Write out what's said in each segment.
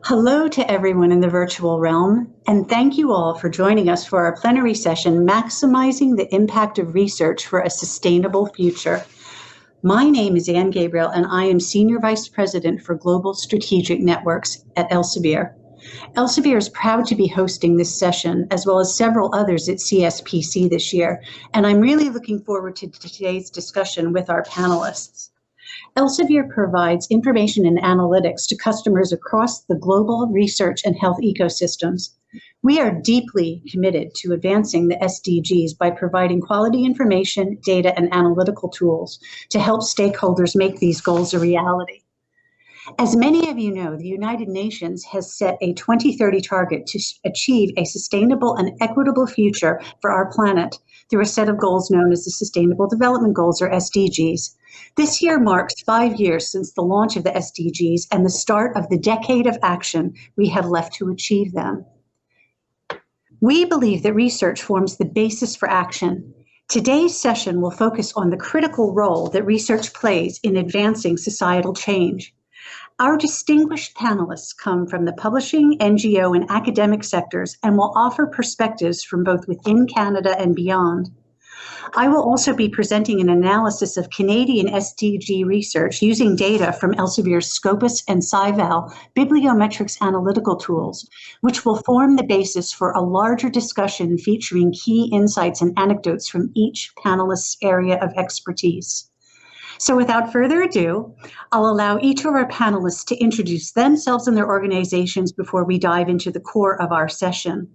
Hello to everyone in the virtual realm, and thank you all for joining us for our plenary session, Maximizing the Impact of Research for a Sustainable Future. My name is Anne Gabriel, and I am Senior Vice President for Global Strategic Networks at Elsevier. Elsevier is proud to be hosting this session, as well as several others at CSPC this year, and I'm really looking forward to today's discussion with our panelists. Elsevier provides information and analytics to customers across the global research and health ecosystems. We are deeply committed to advancing the SDGs by providing quality information, data, and analytical tools to help stakeholders make these goals a reality. As many of you know, the United Nations has set a 2030 target to achieve a sustainable and equitable future for our planet through a set of goals known as the Sustainable Development Goals, or SDGs. This year marks 5 years since the launch of the SDGs and the start of the decade of action we have left to achieve them. We believe that research forms the basis for action. Today's session will focus on the critical role that research plays in advancing societal change. Our distinguished panelists come from the publishing, NGO, and academic sectors and will offer perspectives from both within Canada and beyond. I will also be presenting an analysis of Canadian SDG research using data from Elsevier's Scopus and SciVal bibliometrics analytical tools, which will form the basis for a larger discussion featuring key insights and anecdotes from each panelist's area of expertise. So without further ado, I'll allow each of our panelists to introduce themselves and their organizations before we dive into the core of our session.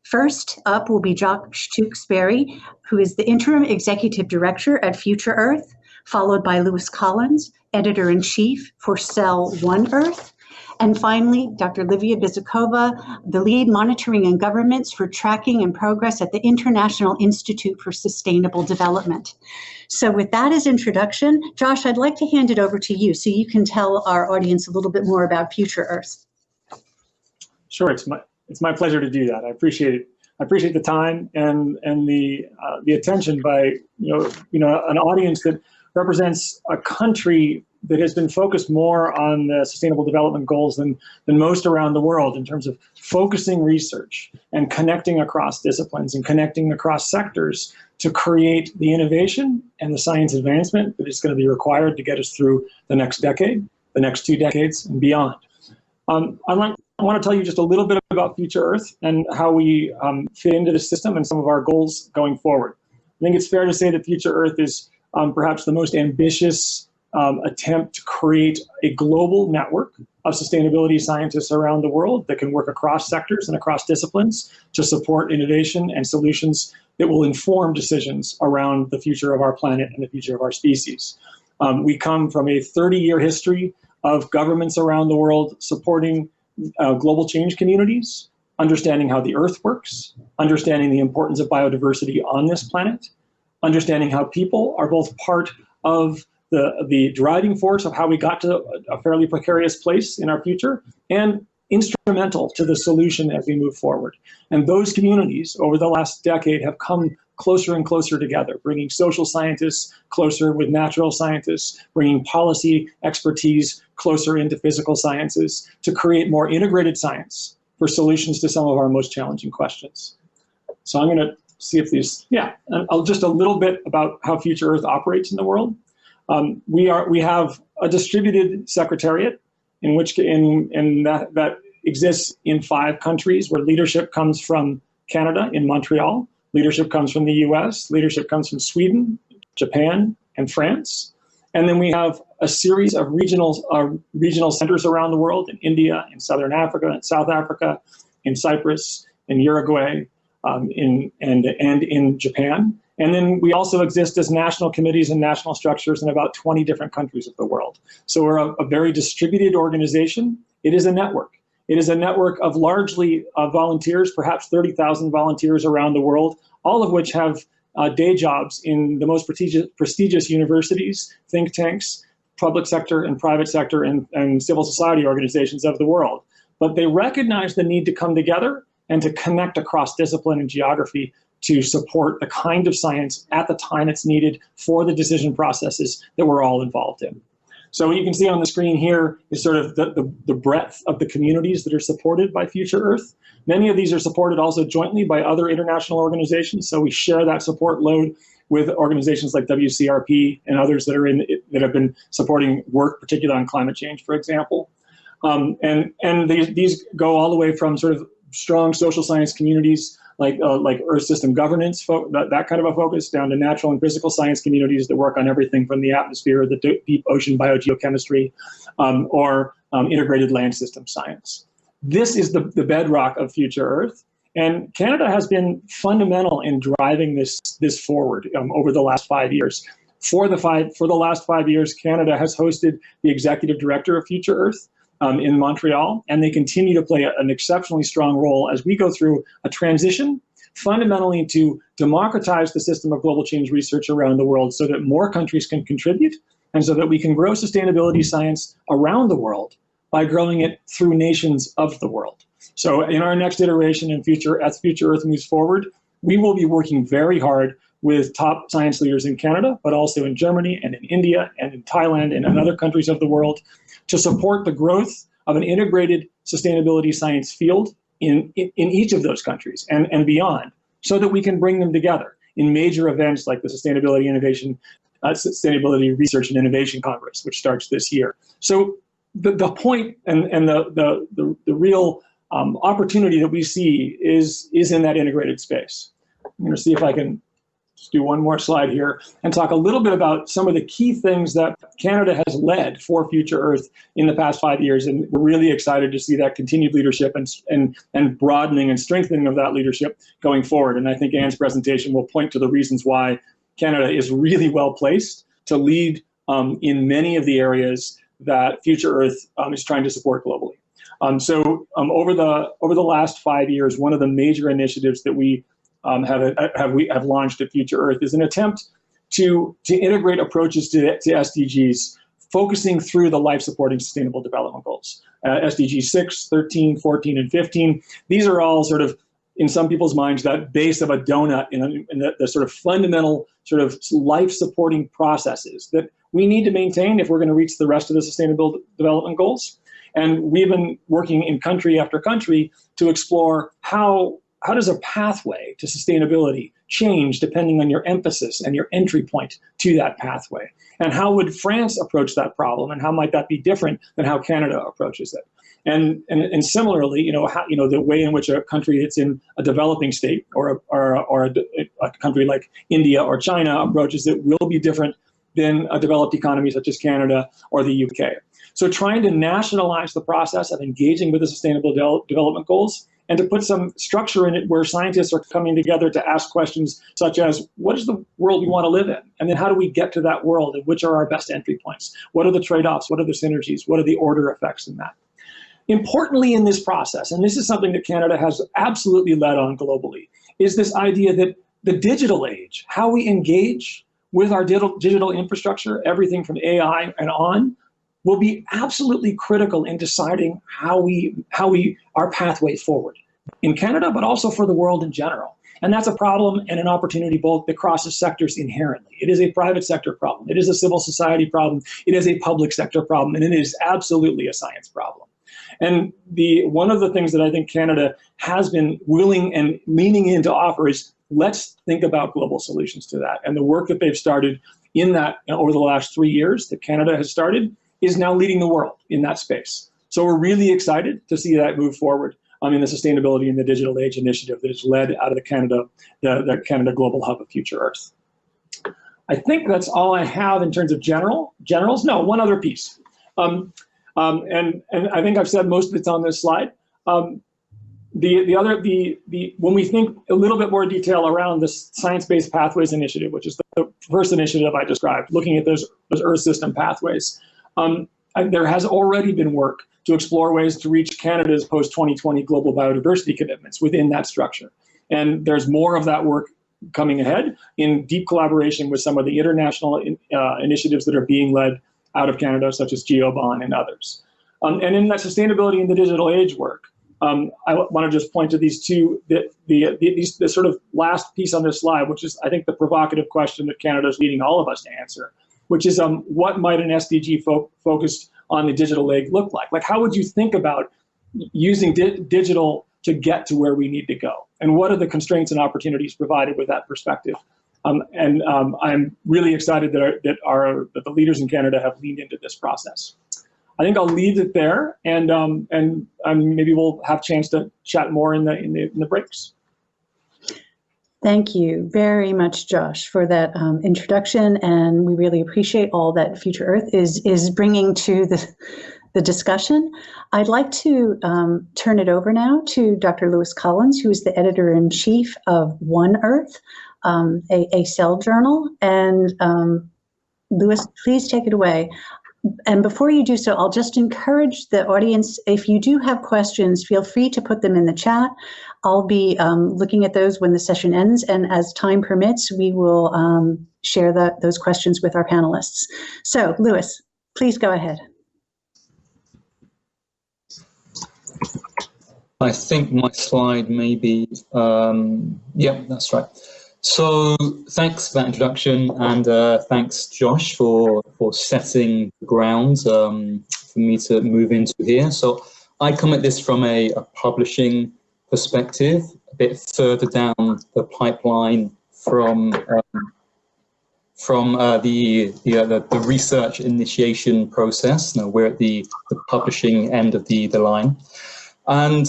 First up will be Josh Tewksbury, who is the Interim Executive Director at Future Earth, followed by Lewis Collins, Editor-in-Chief for Cell One Earth, and finally, Dr. Livia Bizikova, the Lead Monitoring and Governments for Tracking and Progress at the International Institute for Sustainable Development. So with that as introduction, Josh, I'd like to hand it over to you so you can tell our audience a little bit more about Future Earth. Sure, it's my pleasure to do that. I appreciate it. I appreciate the time and the attention by an audience that represents a country that has been focused more on the Sustainable Development Goals than most around the world in terms of focusing research and connecting across disciplines and connecting across sectors to create the innovation and the science advancement that is going to be required to get us through the next decade, the next 2 decades, and beyond. I want to tell you just a little bit about Future Earth and how we fit into the system and some of our goals going forward. I think it's fair to say that Future Earth is perhaps the most ambitious attempt to create a global network of sustainability scientists around the world that can work across sectors and across disciplines to support innovation and solutions that will inform decisions around the future of our planet and the future of our species. We come from a 30-year history of governments around the world supporting global change communities, understanding how the Earth works, understanding the importance of biodiversity on this planet, understanding how people are both part of the driving force of how we got to a fairly precarious place in our future, and instrumental to the solution as we move forward. And those communities over the last decade have come closer and closer together, bringing social scientists closer with natural scientists, bringing policy expertise closer into physical sciences to create more integrated science for solutions to some of our most challenging questions. So I'm going to see if these, just a little bit about how Future Earth operates in the world. We have a distributed secretariat in which that exists in 5 countries where leadership comes from Canada in Montreal, leadership comes from the US, leadership comes from Sweden, Japan, and France. And then we have a series of regional centers around the world in India, in Southern Africa, in South Africa, in Cyprus, in Uruguay, and in Japan. And then we also exist as national committees and national structures in about 20 different countries of the world. So we're a very distributed organization. It is a network. It is a network of largely volunteers, perhaps 30,000 volunteers around the world, all of which have day jobs in the most prestigious universities, think tanks, public sector and private sector and civil society organizations of the world. But they recognize the need to come together and to connect across discipline and geography to support the kind of science at the time it's needed for the decision processes that we're all involved in. So what you can see on the screen here is sort of the breadth of the communities that are supported by Future Earth. Many of these are supported also jointly by other international organizations, so we share that support load with organizations like WCRP and others that have been supporting work, particularly on climate change, for example. And these go all the way from sort of strong social science communities like Earth system governance, that kind of a focus, down to natural and physical science communities that work on everything from the atmosphere, the deep ocean biogeochemistry, or integrated land system science. This is the bedrock of Future Earth. And Canada has been fundamental in driving this forward over the last 5 years. For the last 5 years, Canada has hosted the executive director of Future Earth in Montreal, and they continue to play an exceptionally strong role as we go through a transition fundamentally to democratize the system of global change research around the world so that more countries can contribute and so that we can grow sustainability science around the world by growing it through nations of the world. So in our next iteration as Future Earth moves forward, we will be working very hard with top science leaders in Canada, but also in Germany and in India and in Thailand and in other countries of the world to support the growth of an integrated sustainability science field in each of those countries and beyond, so that we can bring them together in major events like the Sustainability Research and Innovation Congress, which starts this year. So the point and the real opportunity that we see is in that integrated space. I'm going to see if I can just do one more slide here and talk a little bit about some of the key things that Canada has led for Future Earth in the past 5 years. And we're really excited to see that continued leadership and broadening and strengthening of that leadership going forward. And I think Anne's presentation will point to the reasons why Canada is really well placed to lead in many of the areas that Future Earth is trying to support globally. Over the last 5 years, one of the major initiatives that we have launched at Future Earth is an attempt to integrate approaches to SDGs, focusing through the life-supporting sustainable development goals. SDG 6, 13, 14, and 15. These are all sort of, in some people's minds, that base of a donut in the sort of fundamental sort of life-supporting processes that we need to maintain if we're going to reach the rest of the sustainable development goals. And we've been working in country after country to explore how does a pathway to sustainability change depending on your emphasis and your entry point to that pathway? And how would France approach that problem, and how might that be different than how Canada approaches it? And similarly, the way in which a country that's in a developing state or a country like India or China approaches it will be different than a developed economy such as Canada or the UK. So trying to nationalize the process of engaging with the sustainable development goals and to put some structure in it where scientists are coming together to ask questions such as, what is the world we want to live in? And then how do we get to that world, and which are our best entry points? What are the trade-offs? What are the synergies? What are the order effects in that? Importantly in this process, and this is something that Canada has absolutely led on globally, is this idea that the digital age, how we engage with our digital infrastructure, everything from AI and on, will be absolutely critical in deciding our pathway forward in Canada, but also for the world in general. And that's a problem and an opportunity both that crosses sectors inherently. It is a private sector problem. It is a civil society problem. It is a public sector problem. And it is absolutely a science problem. And one of the things that I think Canada has been willing and leaning in to offer is, let's think about global solutions to that. And the work that they've started in that over the last 3 years that Canada has started is now leading the world in that space. So we're really excited to see that move forward in the Sustainability in the Digital Age initiative that is led out of the Canada Global Hub of Future Earth. I think that's all I have in terms of generals. No, one other piece. And I think I've said most of it's on this slide. When we think a little bit more detail around this Science-Based Pathways Initiative, which is the first initiative I described, looking at those Earth system pathways, there has already been work to explore ways to reach Canada's post-2020 global biodiversity commitments within that structure. And there's more of that work coming ahead in deep collaboration with some of the international initiatives that are being led out of Canada, such as GeoBon and others. And in that Sustainability in the Digital Age work, I want to just point to these two, the sort of last piece on this slide, which is, I think, the provocative question that Canada is leading all of us to answer, which is what might an SDG focused on the digital age look like? Like, how would you think about using digital to get to where we need to go? And what are the constraints and opportunities provided with that perspective? I'm really excited that the leaders in Canada have leaned into this process. I think I'll leave it there, and maybe we'll have a chance to chat more in the breaks. Thank you very much, Josh, for that introduction, and we really appreciate all that Future Earth is bringing to the discussion. I'd like to turn it over now to Dr. Lewis Collins, who is the editor-in-chief of One Earth, a cell journal. And Lewis, please take it away. And before you do so, I'll just encourage the audience, if you do have questions, feel free to put them in the chat. I'll be looking at those when the session ends, and as time permits, we will share those questions with our panelists. So, Lewis, please go ahead. I think my slide may be, yeah, that's right. So thanks for that introduction, and thanks, Josh, for setting the ground for me to move into here. So I come at this from a publishing perspective, a bit further down the pipeline from the research initiation process. Now we're at the publishing end of the line, and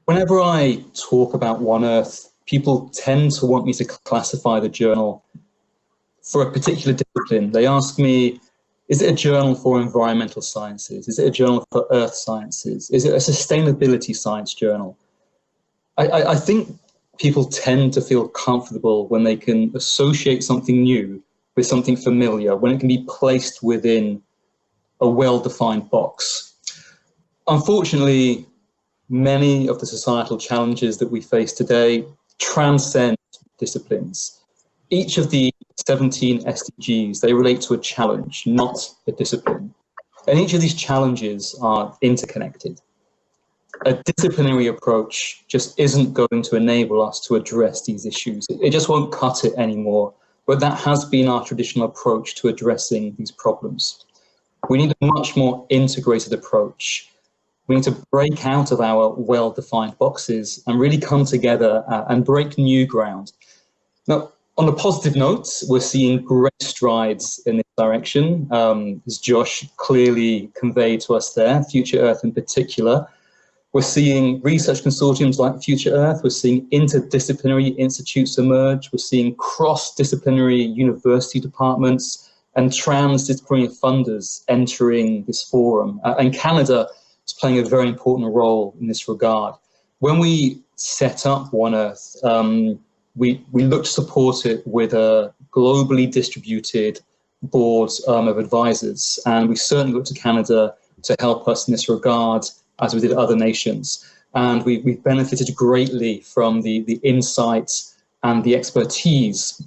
whenever I talk about One Earth, people tend to want me to classify the journal for a particular discipline. They ask me, is it a journal for environmental sciences? Is it a journal for earth sciences? Is it a sustainability science journal? I think people tend to feel comfortable when they can associate something new with something familiar, when it can be placed within a well-defined box. Unfortunately, many of the societal challenges that we face today transcend disciplines. Each of the 17 SDGs, they relate to a challenge, not a discipline. And each of these challenges are interconnected. A disciplinary approach just isn't going to enable us to address these issues. It just won't cut it anymore. But that has been our traditional approach to addressing these problems. We need a much more integrated approach. We need to break out of our well-defined boxes and really come together and break new ground. Now, on a positive note, we're seeing great strides in this direction, as Josh clearly conveyed to us there, Future Earth in particular. We're seeing research consortiums like Future Earth, we're seeing interdisciplinary institutes emerge, we're seeing cross-disciplinary university departments and transdisciplinary funders entering this forum. And Canada is playing a very important role in this regard. When we set up One Earth, we look to support it with a globally distributed board of advisors, and we certainly look to Canada to help us in this regard, as we did other nations. And we've benefited greatly from the insights and the expertise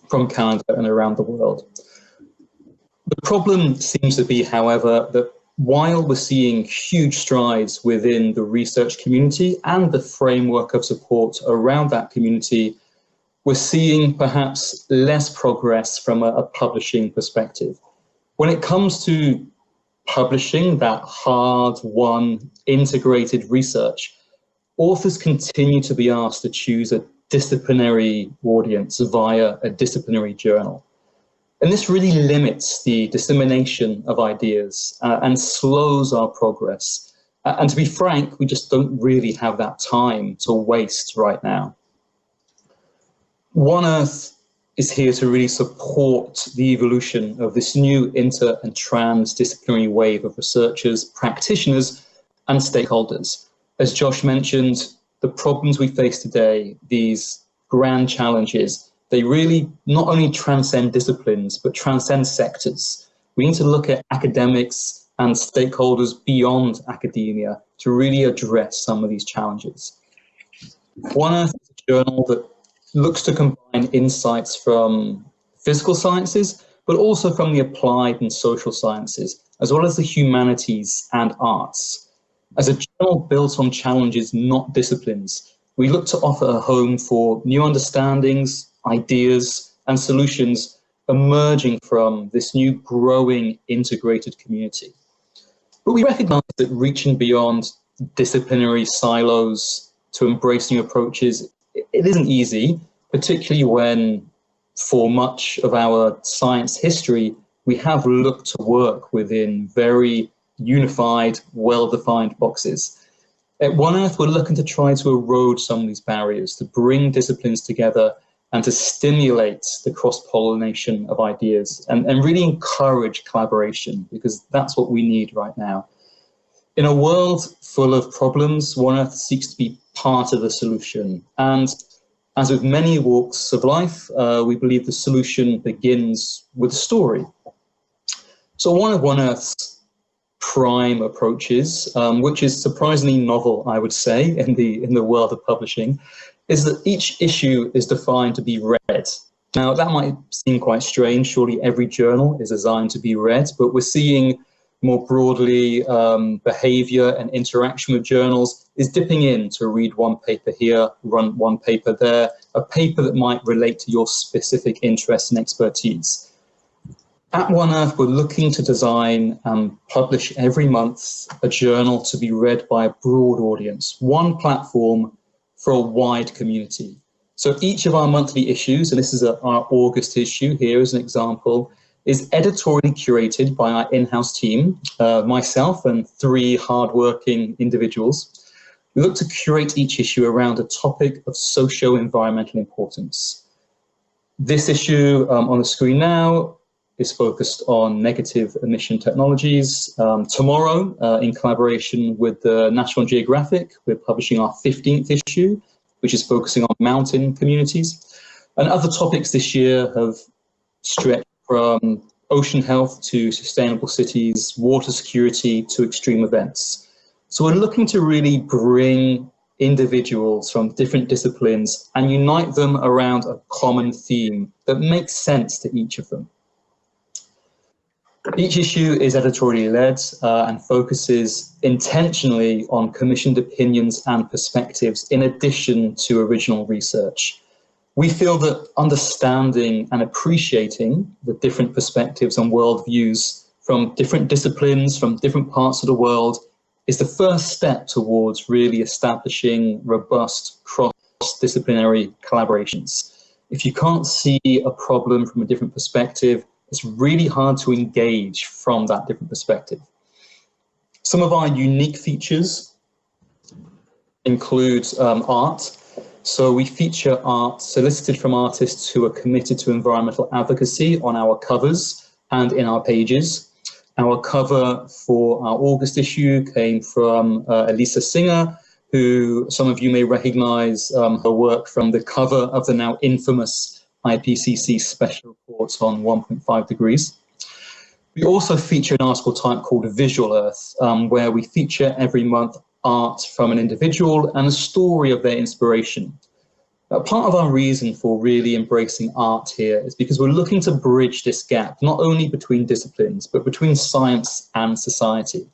from Canada and around the world. The problem seems to be, however, that while we're seeing huge strides within the research community and the framework of support around that community, we're seeing perhaps less progress from a publishing perspective. When it comes to publishing that hard-won integrated research, authors continue to be asked to choose a disciplinary audience via a disciplinary journal. And this really limits the dissemination of ideas and slows our progress. And to be frank, we just don't really have that time to waste right now. One Earth is here to really support the evolution of this new inter and transdisciplinary wave of researchers, practitioners, and stakeholders. As Josh mentioned, the problems we face today, these grand challenges, they really not only transcend disciplines, but transcend sectors. We need to look at academics and stakeholders beyond academia to really address some of these challenges. One Earth is a journal that looks to combine insights from physical sciences, but also from the applied and social sciences, as well as the humanities and arts. As a journal built on challenges, not disciplines, we look to offer a home for new understandings, ideas, and solutions emerging from this new growing integrated community. But we recognize that reaching beyond disciplinary silos to embrace new approaches, it isn't easy, particularly when for much of our science history, we have looked to work within very unified, well-defined boxes. At One Earth, we're looking to try to erode some of these barriers, to bring disciplines together and to stimulate the cross-pollination of ideas and really encourage collaboration, because that's what we need right now. In a world full of problems, One Earth seeks to be part of the solution. And as with many walks of life, we believe the solution begins with a story. So one of One Earth's prime approaches, which is surprisingly novel, I would say, in the world of publishing, is that each issue is defined to be read. Now, that might seem quite strange. Surely every journal is designed to be read, but we're seeing more broadly behavior and interaction with journals is dipping in to read one paper here, run one paper there, a paper that might relate to your specific interests and expertise. At One Earth, we're looking to design and publish every month a journal to be read by a broad audience, one platform for a wide community. So each of our monthly issues, and this is our August issue here as an example, is editorially curated by our in-house team, myself and 3 hardworking individuals. We look to curate each issue around a topic of socio-environmental importance. This issue on the screen now is focused on negative emission technologies. Tomorrow, in collaboration with the National Geographic, we're publishing our 15th issue, which is focusing on mountain communities. And other topics this year have stretched from ocean health to sustainable cities, water security to extreme events. So we're looking to really bring individuals from different disciplines and unite them around a common theme that makes sense to each of them. Each issue is editorially led and focuses intentionally on commissioned opinions and perspectives in addition to original research. We feel that understanding and appreciating the different perspectives and worldviews from different disciplines, from different parts of the world, is the first step towards really establishing robust cross-disciplinary collaborations. If you can't see a problem from a different perspective, it's really hard to engage from that different perspective. Some of our unique features include art. So we feature art solicited from artists who are committed to environmental advocacy on our covers and in our pages. Our cover for our August issue came from Elisa Singer, who some of you may recognize her work from the cover of the now infamous IPCC special reports on 1.5 degrees. We also feature an article type called Visual Earth, where we feature every month art from an individual and a story of their inspiration. Part of our reason for really embracing art here is because we're looking to bridge this gap, not only between disciplines, but between science and society.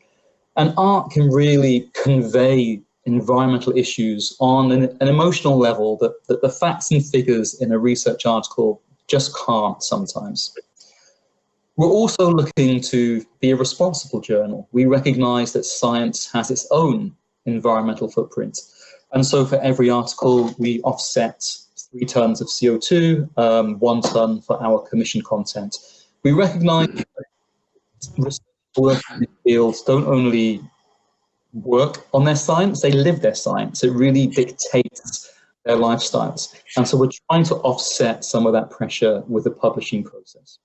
And art can really convey environmental issues on an emotional level that the facts and figures in a research article just can't sometimes. We're also looking to be a responsible journal. We recognize that science has its own environmental footprint. And so for every article, we offset 3 tons of CO2, 1 ton for our commission content. We recognize that research work in the fields don't only work on their science, they live their science. It really dictates their lifestyles. And so we're trying to offset some of that pressure with the publishing process.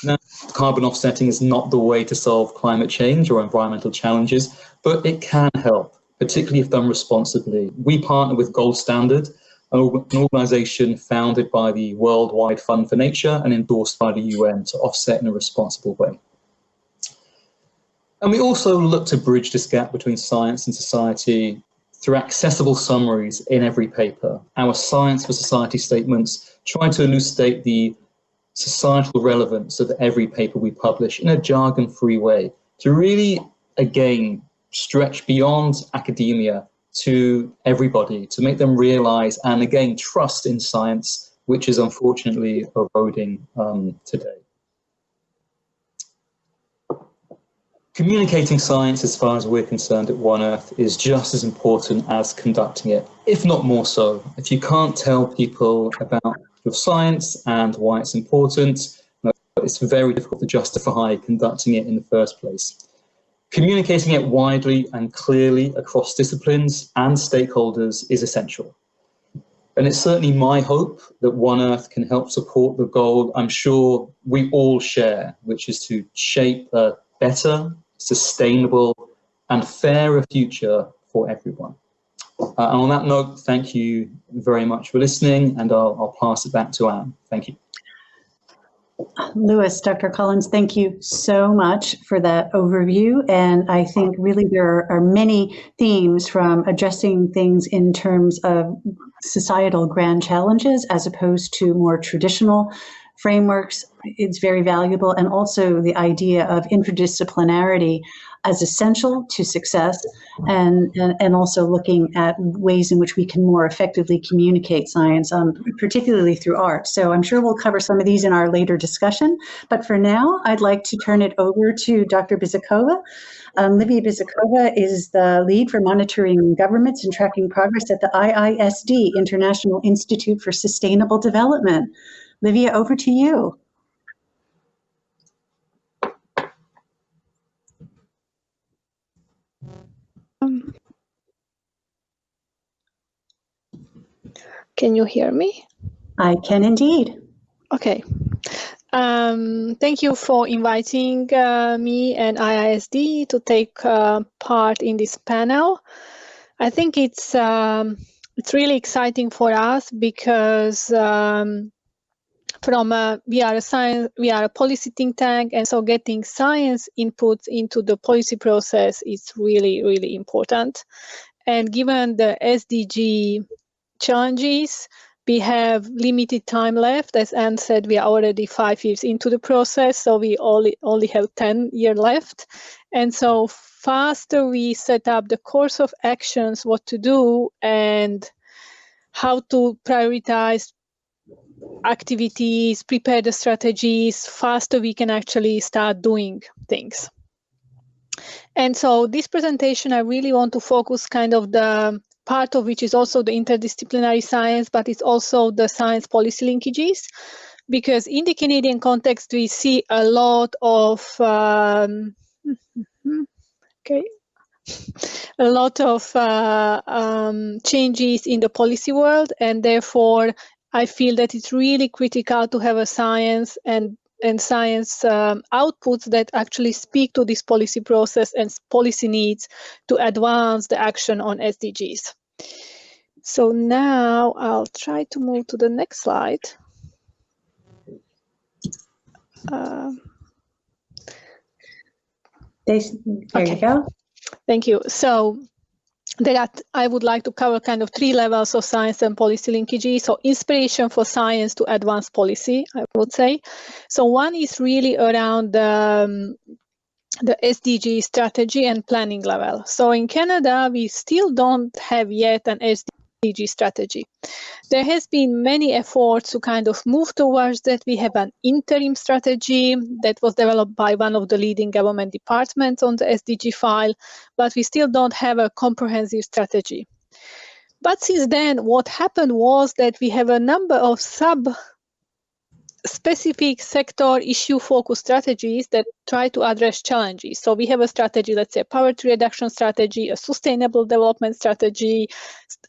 Now, carbon offsetting is not the way to solve climate change or environmental challenges, but it can help, particularly if done responsibly. We partner with Gold Standard, an organization founded by the Worldwide Fund for Nature and endorsed by the UN to offset in a responsible way. And we also look to bridge this gap between science and society through accessible summaries in every paper. Our Science for Society statements try to elucidate the societal relevance of every paper we publish in a jargon-free way to really, again, stretch beyond academia to everybody, to make them realize and again trust in science which is unfortunately eroding today. Communicating science, as far as we're concerned at One Earth, is just as important as conducting it, if not more so. If you can't tell people about your science and why it's important, it's very difficult to justify conducting it in the first place. Communicating it widely and clearly across disciplines and stakeholders is essential. And it's certainly my hope that One Earth can help support the goal I'm sure we all share, which is to shape a better, sustainable, and fairer future for everyone. And on that note, thank you very much for listening, and I'll pass it back to Anne. Thank you. Lewis, Dr. Collins, thank you so much for that overview. And I think really there are many themes, from addressing things in terms of societal grand challenges as opposed to more traditional frameworks. It's very valuable. And also the idea of interdisciplinarity as essential to success, and also looking at ways in which we can more effectively communicate science, particularly through art. So I'm sure we'll cover some of these in our later discussion. But for now, I'd like to turn it over to Dr. Bizikova. Livia Bizikova is the lead for monitoring governments and tracking progress at the IISD, International Institute for Sustainable Development. Livia, over to you. Can you hear me? I can indeed. Okay. Thank you for inviting me and IISD to take part in this panel. I think it's really exciting for us because we are a policy think tank, and so getting science inputs into the policy process is really, really important. And given the SDG challenges, we have limited time left. As Anne said, we are already 5 years into the process, so we only have 10 years left. And so faster we set up the course of actions, what to do and how to prioritize activities, prepare the strategies, faster we can actually start doing things. And so this presentation, I really want to focus kind of the part of which is also the interdisciplinary science, but it's also the science policy linkages, because in the Canadian context, we see a lot of changes in the policy world, and therefore I feel that it's really critical to have a science and science outputs that actually speak to this policy process and policy needs to advance the action on SDGs. So now I'll try to move to the next slide. There you go. Thank you. So I would like to cover kind of 3 levels of science and policy linkages. So inspiration for science to advance policy, I would say. So one is really around the SDG strategy and planning level. So in Canada, we still don't have yet an SDG strategy. There has been many efforts to kind of move towards that. We have an interim strategy that was developed by one of the leading government departments on the SDG file, but we still don't have a comprehensive strategy. But since then, what happened was that we have a number of specific sector issue focused strategies that try to address challenges. So we have a strategy, let's say a poverty reduction strategy, a sustainable development strategy,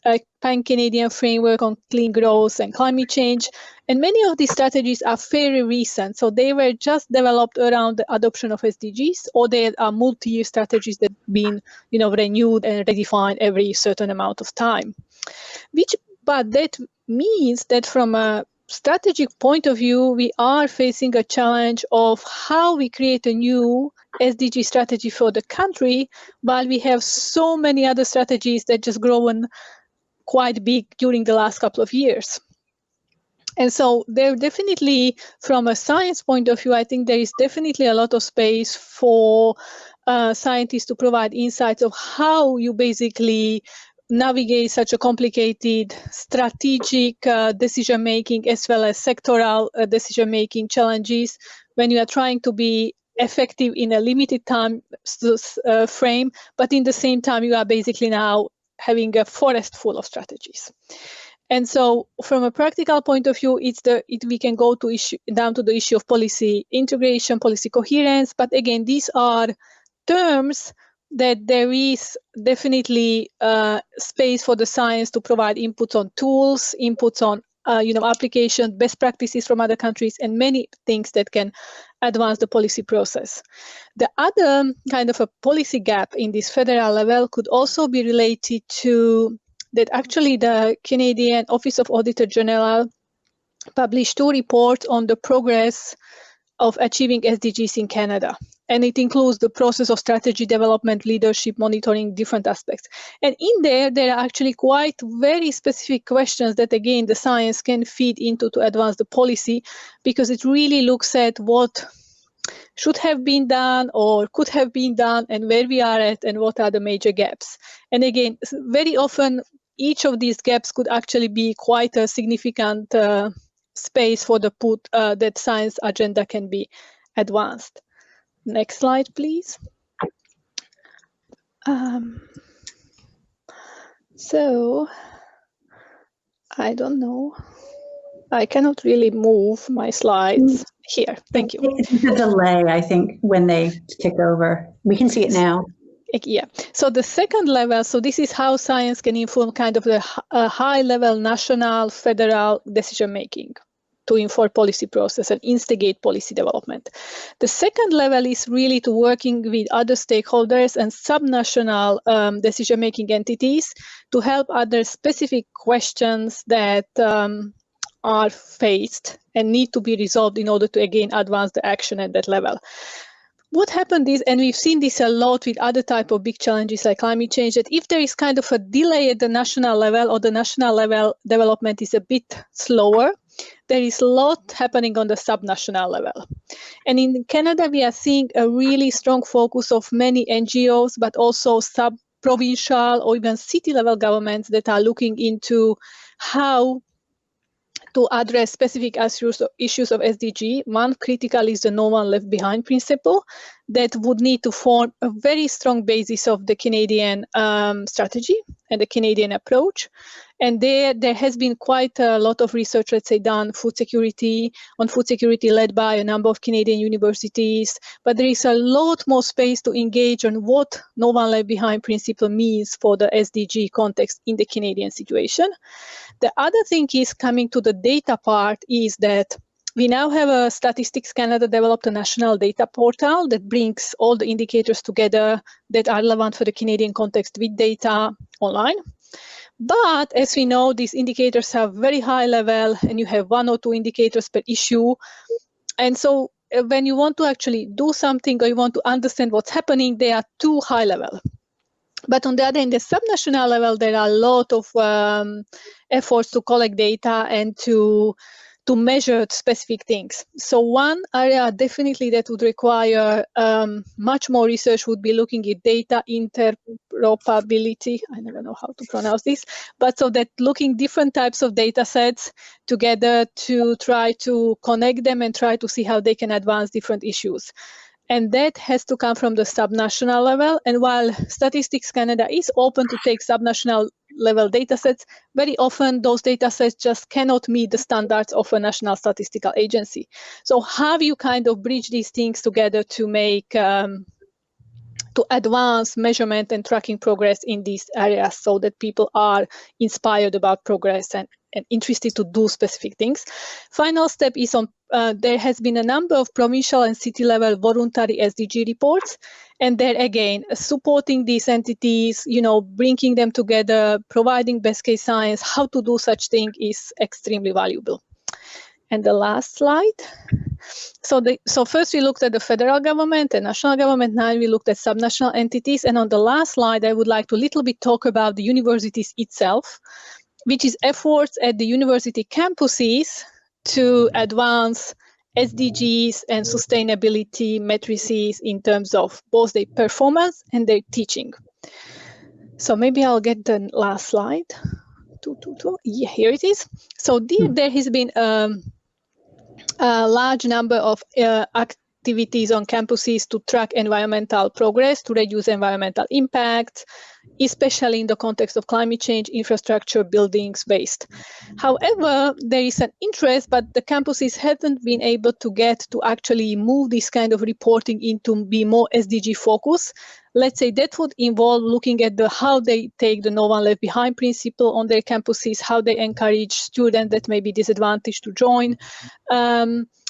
a pan-Canadian framework on clean growth and climate change. And many of these strategies are very recent. So they were just developed around the adoption of SDGs, or they are multi-year strategies that have been renewed and redefined every certain amount of time. But that means that from a strategic point of view, we are facing a challenge of how we create a new SDG strategy for the country, while we have so many other strategies that just grown quite big during the last couple of years. And so there definitely, from a science point of view, I think there is definitely a lot of space for scientists to provide insights of how you basically navigate such a complicated strategic decision-making as well as sectoral decision-making challenges when you are trying to be effective in a limited time frame, but in the same time you are basically now having a forest full of strategies. And so from a practical point of view, we can go to down to the issue of policy integration, policy coherence, but again, these are terms that there is definitely space for the science to provide inputs on tools, inputs on application, best practices from other countries, and many things that can advance the policy process. The other kind of a policy gap in this federal level could also be related to that actually the Canadian Office of Auditor General published 2 reports on the progress of achieving SDGs in Canada. And it includes the process of strategy development, leadership, monitoring, different aspects. And in there are actually quite very specific questions that, again, the science can feed into to advance the policy, because it really looks at what should have been done or could have been done and where we are at and what are the major gaps. And again, very often, each of these gaps could actually be quite a significant space for the that science agenda can be advanced. Next slide, please. So, I don't know. I cannot really move my slides here. Thank you. It's a delay, I think, when they tick over. We can see it now. Yeah. So the second level, so this is how science can inform kind of the high-level national, federal decision-making to inform policy process and instigate policy development. The second level is really to working with other stakeholders and subnational decision-making entities to help other specific questions that are faced and need to be resolved in order to, again, advance the action at that level. What happened is, and we've seen this a lot with other type of big challenges like climate change, that if there is kind of a delay at the national level or the national level development is a bit slower, there is a lot happening on the subnational level. And in Canada, we are seeing a really strong focus of many NGOs, but also sub-provincial or even city-level governments that are looking into how to address specific issues of SDG. One critical is the no one left behind principle that would need to form a very strong basis of the Canadian strategy and the Canadian approach. And there has been quite a lot of research, let's say, done on food security led by a number of Canadian universities. But there is a lot more space to engage on what no one left behind principle means for the SDG context in the Canadian situation. The other thing is coming to the data part is that we now have a Statistics Canada developed a national data portal that brings all the indicators together that are relevant for the Canadian context with data online. But as we know, these indicators are very high level and you have 1 or 2 indicators per issue. And so when you want to actually do something or you want to understand what's happening, they are too high level. But on the other hand, the subnational level, there are a lot of efforts to collect data and to measure specific things. So one area definitely that would require much more research would be looking at data interoperability. I never know how to pronounce this, but so that looking different types of data sets together to try to connect them and try to see how they can advance different issues. And that has to come from the subnational level. And while Statistics Canada is open to take subnational level data sets, very often those data sets just cannot meet the standards of a national statistical agency. So how you kind of bridge these things together to make, to advance measurement and tracking progress in these areas so that people are inspired about progress and interested to do specific things. Final step is on, there has been a number of provincial and city level voluntary SDG reports. And there again, supporting these entities, bringing them together, providing best case science, how to do such thing is extremely valuable. And the last slide. So first we looked at the federal government and national government. Now we looked at subnational entities. And on the last slide, I would like to a little bit talk about the universities itself, which is efforts at the university campuses to advance SDGs and sustainability matrices in terms of both their performance and their teaching. So maybe I'll get the last slide. Yeah, here it is. So there has been a large number of activities on campuses to track environmental progress, to reduce environmental impact, especially in the context of climate change, infrastructure, buildings, waste. However, there is an interest, but the campuses haven't been able to get to actually move this kind of reporting into be more SDG focused. Let's say that would involve looking at how they take the no one left behind principle on their campuses, how they encourage students that may be disadvantaged to join,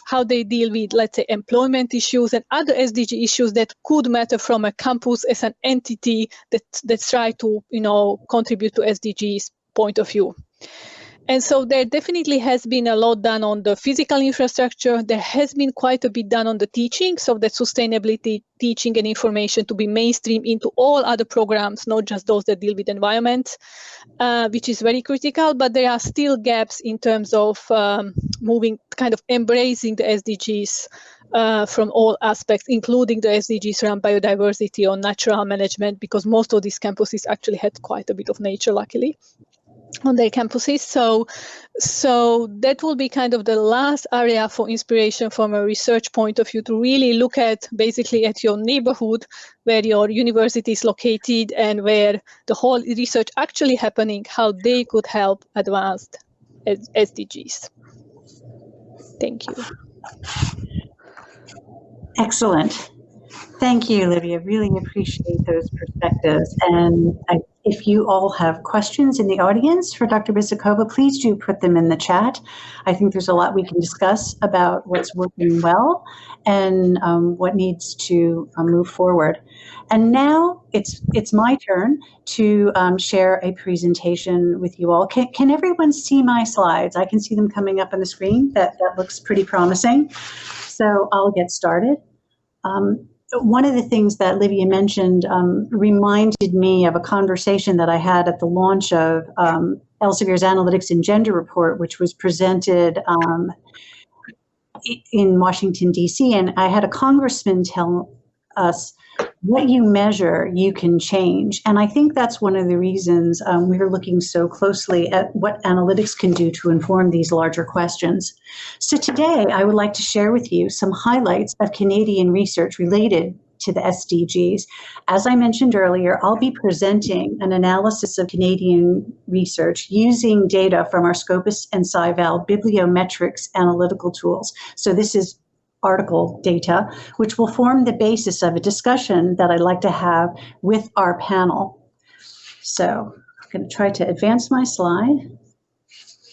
how they deal with, let's say, employment issues and other SDG issues that could matter from a campus as an entity that try to, contribute to SDGs point of view. And so there definitely has been a lot done on the physical infrastructure. There has been quite a bit done on the teaching, so that sustainability teaching and information to be mainstream into all other programs, not just those that deal with environment, which is very critical. But there are still gaps in terms of moving, kind of embracing the SDGs from all aspects, including the SDGs around biodiversity or natural management, because most of these campuses actually had quite a bit of nature, luckily, on their campuses. So that will be kind of the last area for inspiration from a research point of view, to really look at basically at your neighborhood where your university is located and where the whole research actually happening, how they could help advance SDGs. Thank you. Excellent. Thank you, Livia. Really appreciate those perspectives. And if you all have questions in the audience for Dr. Bizikova, please do put them in the chat. I think there's a lot we can discuss about what's working well and what needs to move forward. And now it's my turn to share a presentation with you all. Can everyone see my slides? I can see them coming up on the screen. That looks pretty promising. So I'll get started. One of the things that Livia mentioned reminded me of a conversation that I had at the launch of Elsevier's Analytics and Gender Report, which was presented in Washington, D.C. And I had a congressman tell us, what you measure, you can change. And I think that's one of the reasons we're looking so closely at what analytics can do to inform these larger questions. So today, I would like to share with you some highlights of Canadian research related to the SDGs. As I mentioned earlier, I'll be presenting an analysis of Canadian research using data from our Scopus and SciVal bibliometrics analytical tools. So this is article data, which will form the basis of a discussion that I'd like to have with our panel. So I'm going to try to advance my slide.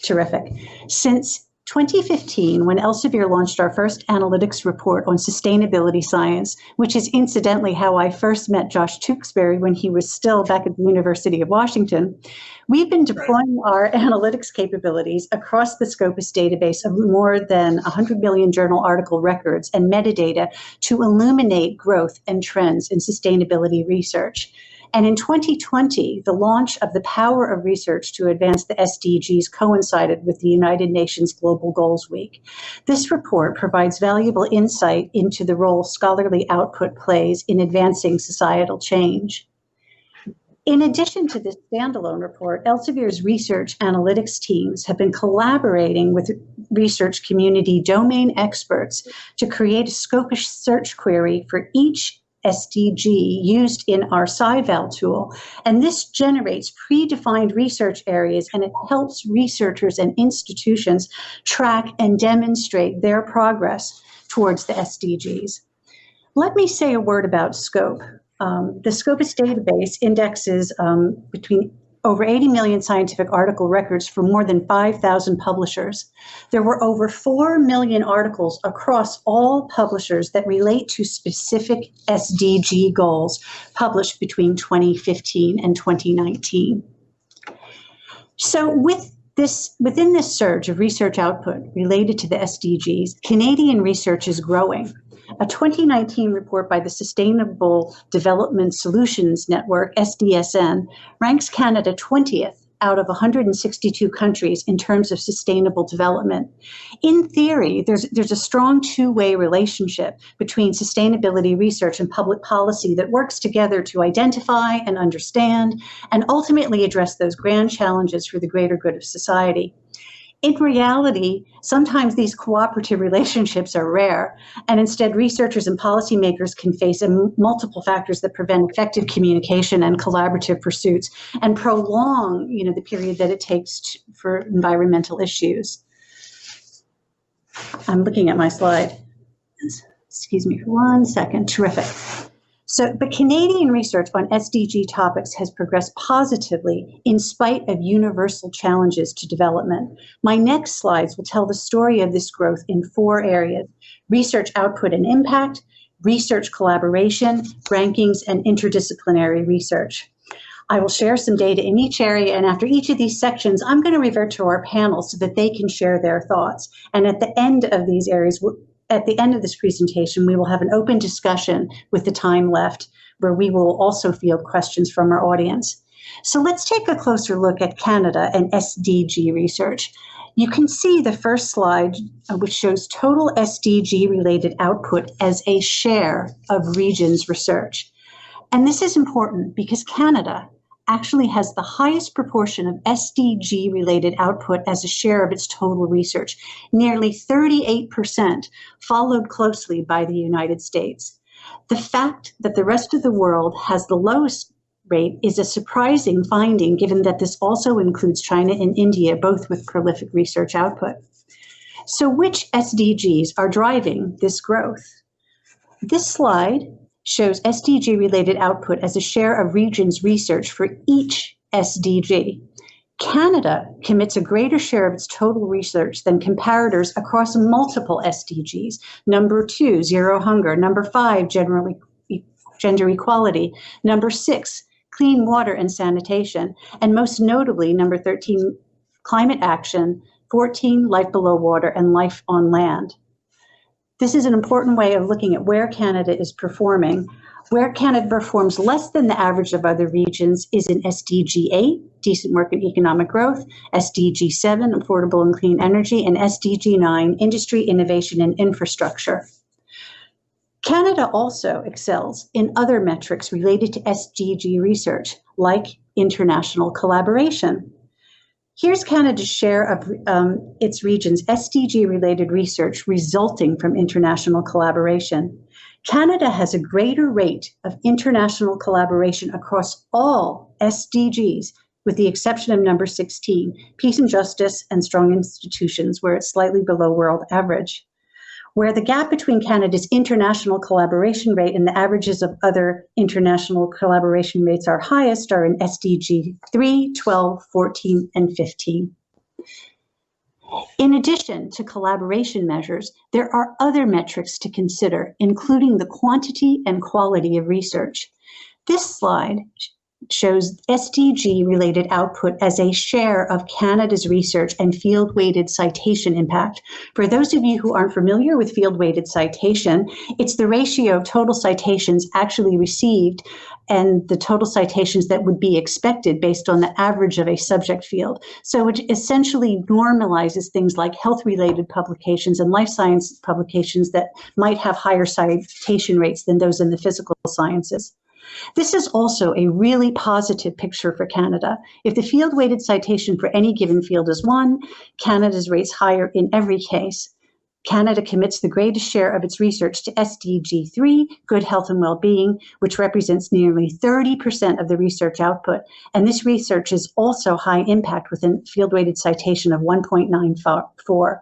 Terrific. Since 2015, when Elsevier launched our first analytics report on sustainability science, which is incidentally how I first met Josh Tewksbury when he was still back at the University of Washington, we've been deploying our analytics capabilities across the Scopus database of more than 100 million journal article records and metadata to illuminate growth and trends in sustainability research. And in 2020, the launch of the Power of Research to Advance the SDGs coincided with the United Nations Global Goals Week. This report provides valuable insight into the role scholarly output plays in advancing societal change. In addition to this standalone report, Elsevier's research analytics teams have been collaborating with research community domain experts to create a Scopus search query for each SDG used in our SciVal tool. And this generates predefined research areas, and it helps researchers and institutions track and demonstrate their progress towards the SDGs. Let me say a word about scope. The Scopus database indexes between over 80 million scientific article records for more than 5,000 publishers. There were over 4 million articles across all publishers that relate to specific SDG goals published between 2015 and 2019. So within this surge of research output related to the SDGs, Canadian research is growing. A 2019 report by the Sustainable Development Solutions Network, SDSN, ranks Canada 20th out of 162 countries in terms of sustainable development. In theory, there's a strong two-way relationship between sustainability research and public policy that works together to identify and understand and ultimately address those grand challenges for the greater good of society. In reality, sometimes these cooperative relationships are rare, and instead researchers and policymakers can face multiple factors that prevent effective communication and collaborative pursuits and prolong, the period that it takes for environmental issues. I'm looking at my slide. Excuse me for 1 second. Terrific. But Canadian research on SDG topics has progressed positively in spite of universal challenges to development. My next slides will tell the story of this growth in 4 areas: research output and impact, research collaboration, rankings, and interdisciplinary research. I will share some data in each area, and after each of these sections, I'm going to revert to our panel so that they can share their thoughts. And at the end of these areas, at the end of this presentation, we will have an open discussion with the time left, where we will also field questions from our audience. So let's take a closer look at Canada and SDG research. You can see the first slide, which shows total SDG-related output as a share of regions' research. And this is important because Canada actually has the highest proportion of SDG-related output as a share of its total research, nearly 38%, followed closely by the United States. The fact that the rest of the world has the lowest rate is a surprising finding, given that this also includes China and India, both with prolific research output. So which SDGs are driving this growth? This slide shows SDG-related output as a share of regions' research for each SDG. Canada commits a greater share of its total research than comparators across multiple SDGs. Number 2, zero hunger. Number 5, gender equality. Number 6, clean water and sanitation. And most notably, number 13, climate action. 14, life below water, and life on land. This is an important way of looking at where Canada is performing. Where Canada performs less than the average of other regions is in SDG 8, decent work and economic growth, SDG 7, affordable and clean energy, and SDG 9, industry, innovation, and infrastructure. Canada also excels in other metrics related to SDG research, like international collaboration. Here's Canada's share of its region's SDG-related research resulting from international collaboration. Canada has a greater rate of international collaboration across all SDGs, with the exception of number 16, peace and justice and strong institutions, where it's slightly below world average. Where the gap between Canada's international collaboration rate and the averages of other international collaboration rates are highest are in SDG 3, 12, 14, and 15. In addition to collaboration measures, there are other metrics to consider, including the quantity and quality of research. This slide shows SDG-related output as a share of Canada's research and field-weighted citation impact. For those of you who aren't familiar with field-weighted citation, it's the ratio of total citations actually received and the total citations that would be expected based on the average of a subject field. So it essentially normalizes things like health-related publications and life science publications that might have higher citation rates than those in the physical sciences. This is also a really positive picture for Canada. If the field-weighted citation for any given field is 1, Canada's rates higher in every case. Canada commits the greatest share of its research to SDG 3, good health and well-being, which represents nearly 30% of the research output. And this research is also high impact with a field-weighted citation of 1.94.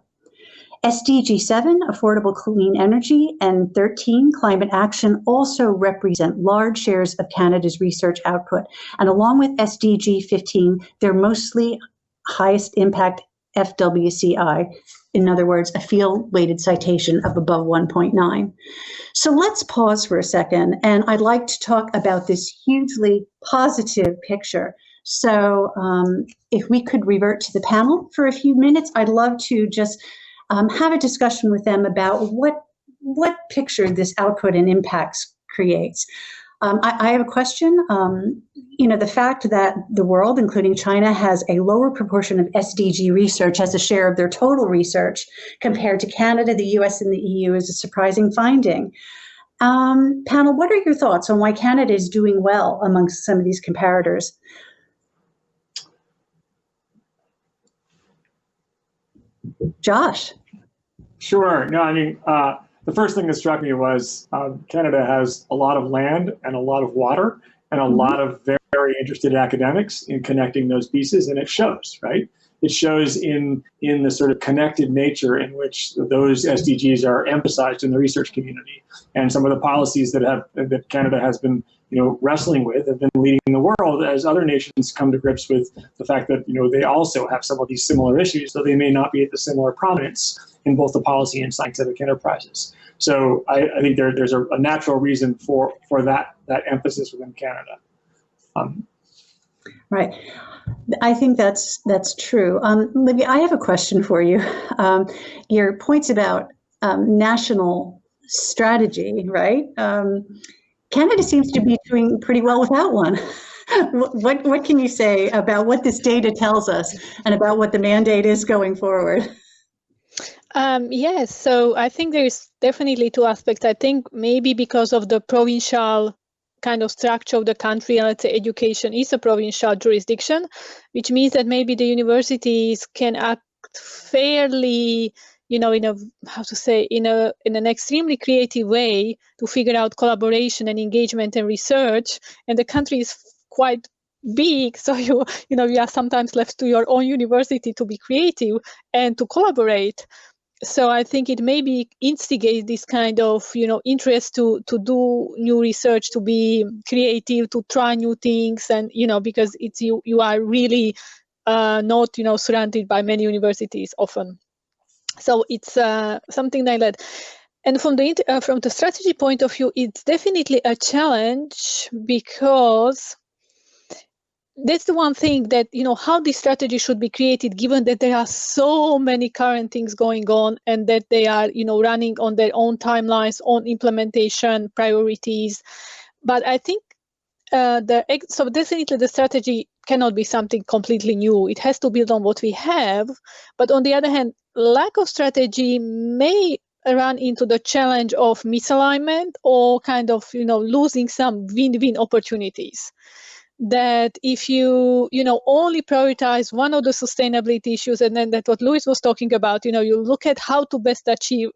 SDG 7, affordable clean energy, and 13, climate action, also represent large shares of Canada's research output. And along with SDG 15, they're mostly highest impact FWCI, in other words, a field-weighted citation of above 1.9. So let's pause for a second, and I'd like to talk about this hugely positive picture. So if we could revert to the panel for a few minutes, I'd love to just have a discussion with them about what picture this output and impacts creates. I have a question. The fact that the world, including China, has a lower proportion of SDG research as a share of their total research compared to Canada, the US, and the EU is a surprising finding. Panel, what are your thoughts on why Canada is doing well amongst some of these comparators? Josh. Sure. No, I mean, the first thing that struck me was Canada has a lot of land and a lot of water and a lot of very, very interested academics in connecting those pieces, and it shows, right? It shows in the sort of connected nature in which those SDGs are emphasized in the research community, and some of the policies that Canada has been wrestling with have been leading the world as other nations come to grips with the fact that they also have some of these similar issues, though they may not be at the similar prominence in both the policy and scientific enterprises. So I think there's a natural reason for that emphasis within Canada. Right. I think that's true. Livia, I have a question for you. Your points about national strategy, right? Canada seems to be doing pretty well without one. What can you say about what this data tells us and about what the mandate is going forward? Yes, so I think there's definitely two aspects. I think maybe because of the provincial kind of structure of the country, and let's say education is a provincial jurisdiction, which means that maybe the universities can act fairly, in an extremely creative way to figure out collaboration and engagement and research. And the country is quite big, so you are sometimes left to your own university to be creative and to collaborate. So I think it maybe instigates this kind of, interest to do new research, to be creative, to try new things, and because it's you are really not surrounded by many universities often. So it's something like that. And from the strategy point of view, it's definitely a challenge, because that's the one thing that, how this strategy should be created, given that there are so many current things going on and that they are, running on their own timelines, on implementation priorities. But I think so definitely the strategy cannot be something completely new. It has to build on what we have. But on the other hand, lack of strategy may run into the challenge of misalignment or kind of, losing some win-win opportunities. That if you only prioritize one of the sustainability issues, and then that's what Louis was talking about, you look at how to best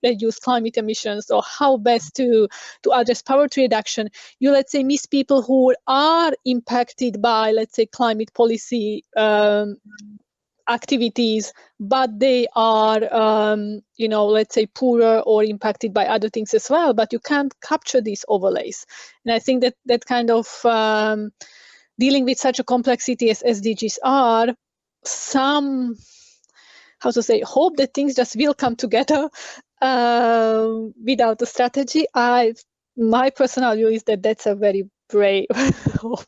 reduce climate emissions, or how best to address poverty reduction, you, let's say, miss people who are impacted by, let's say, climate policy activities, but they are, let's say, poorer or impacted by other things as well, but you can't capture these overlays. And I think that kind of dealing with such a complexity as SDGs are, some, hope that things just will come together without a strategy. My personal view is that that's a very brave hope.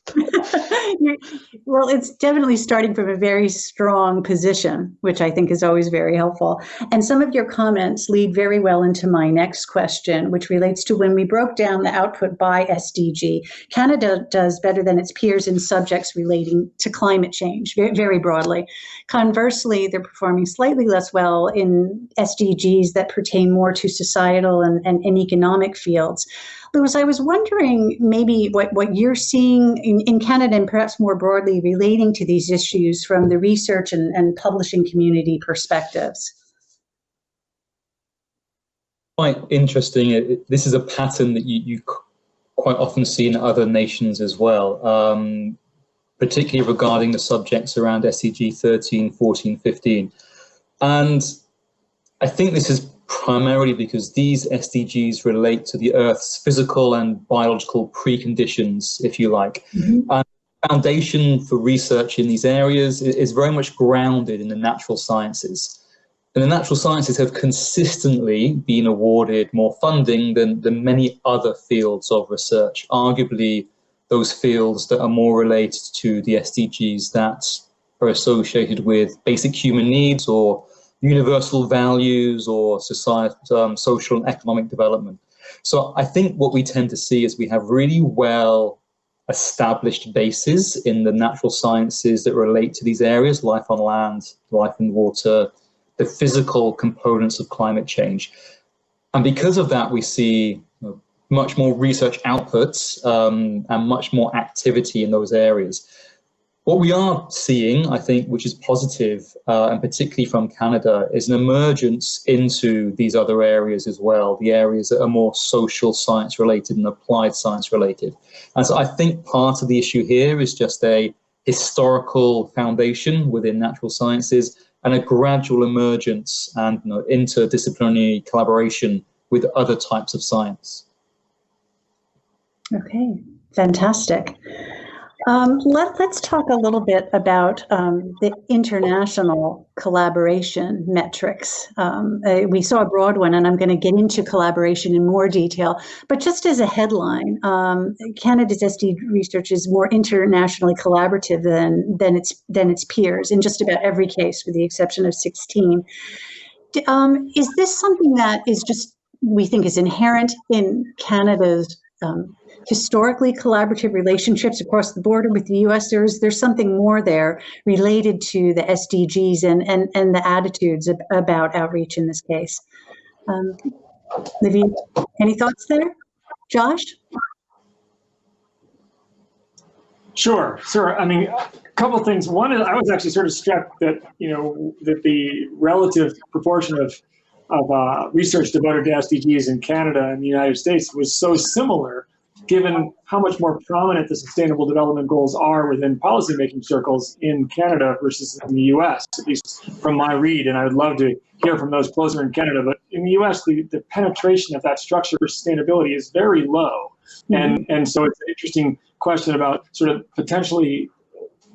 Well, it's definitely starting from a very strong position, which I think is always very helpful. And some of your comments lead very well into my next question, which relates to when we broke down the output by SDG. Canada does better than its peers in subjects relating to climate change, very, very broadly. Conversely, they're performing slightly less well in SDGs that pertain more to societal and economic fields. Louis, I was wondering maybe what you're seeing in Canada, and perhaps more broadly relating to these issues from the research and publishing community perspectives. Quite interesting. This is a pattern that you quite often see in other nations as well, particularly regarding the subjects around SDG 13, 14, 15. And I think this is primarily because these SDGs relate to the Earth's physical and biological preconditions, if you like. Mm-hmm. And the foundation for research in these areas is very much grounded in the natural sciences. And the natural sciences have consistently been awarded more funding than many other fields of research, arguably those fields that are more related to the SDGs that are associated with basic human needs or universal values or social and economic development. So I think what we tend to see is we have really well established bases in the natural sciences that relate to these areas, life on land, life in water, the physical components of climate change. And because of that, we see much more research outputs and much more activity in those areas. What we are seeing, I think, which is positive, and particularly from Canada, is an emergence into these other areas as well, the areas that are more social science related and applied science related. And so I think part of the issue here is just a historical foundation within natural sciences and a gradual emergence and interdisciplinary collaboration with other types of science. Okay, fantastic. Let's talk a little bit about the international collaboration metrics. We saw a broad one, and I'm going to get into collaboration in more detail. But just as a headline, Canada's SD research is more internationally collaborative than its peers in just about every case, with the exception of 16. Is this something that is just, we think, is inherent in Canada's historically collaborative relationships across the border with the U.S.? There's something more there related to the SDGs and the attitudes about outreach in this case. Livia, any thoughts there? Josh? Sure. I mean, a couple of things. One is I was actually sort of struck that, that the relative proportion of research devoted to SDGs in Canada and the United States was so similar, given how much more prominent the Sustainable Development Goals are within policymaking circles in Canada versus in the U.S., at least from my read, and I would love to hear from those closer in Canada. But in the U.S., the penetration of that structure for sustainability is very low. Mm-hmm. And so it's an interesting question about sort of potentially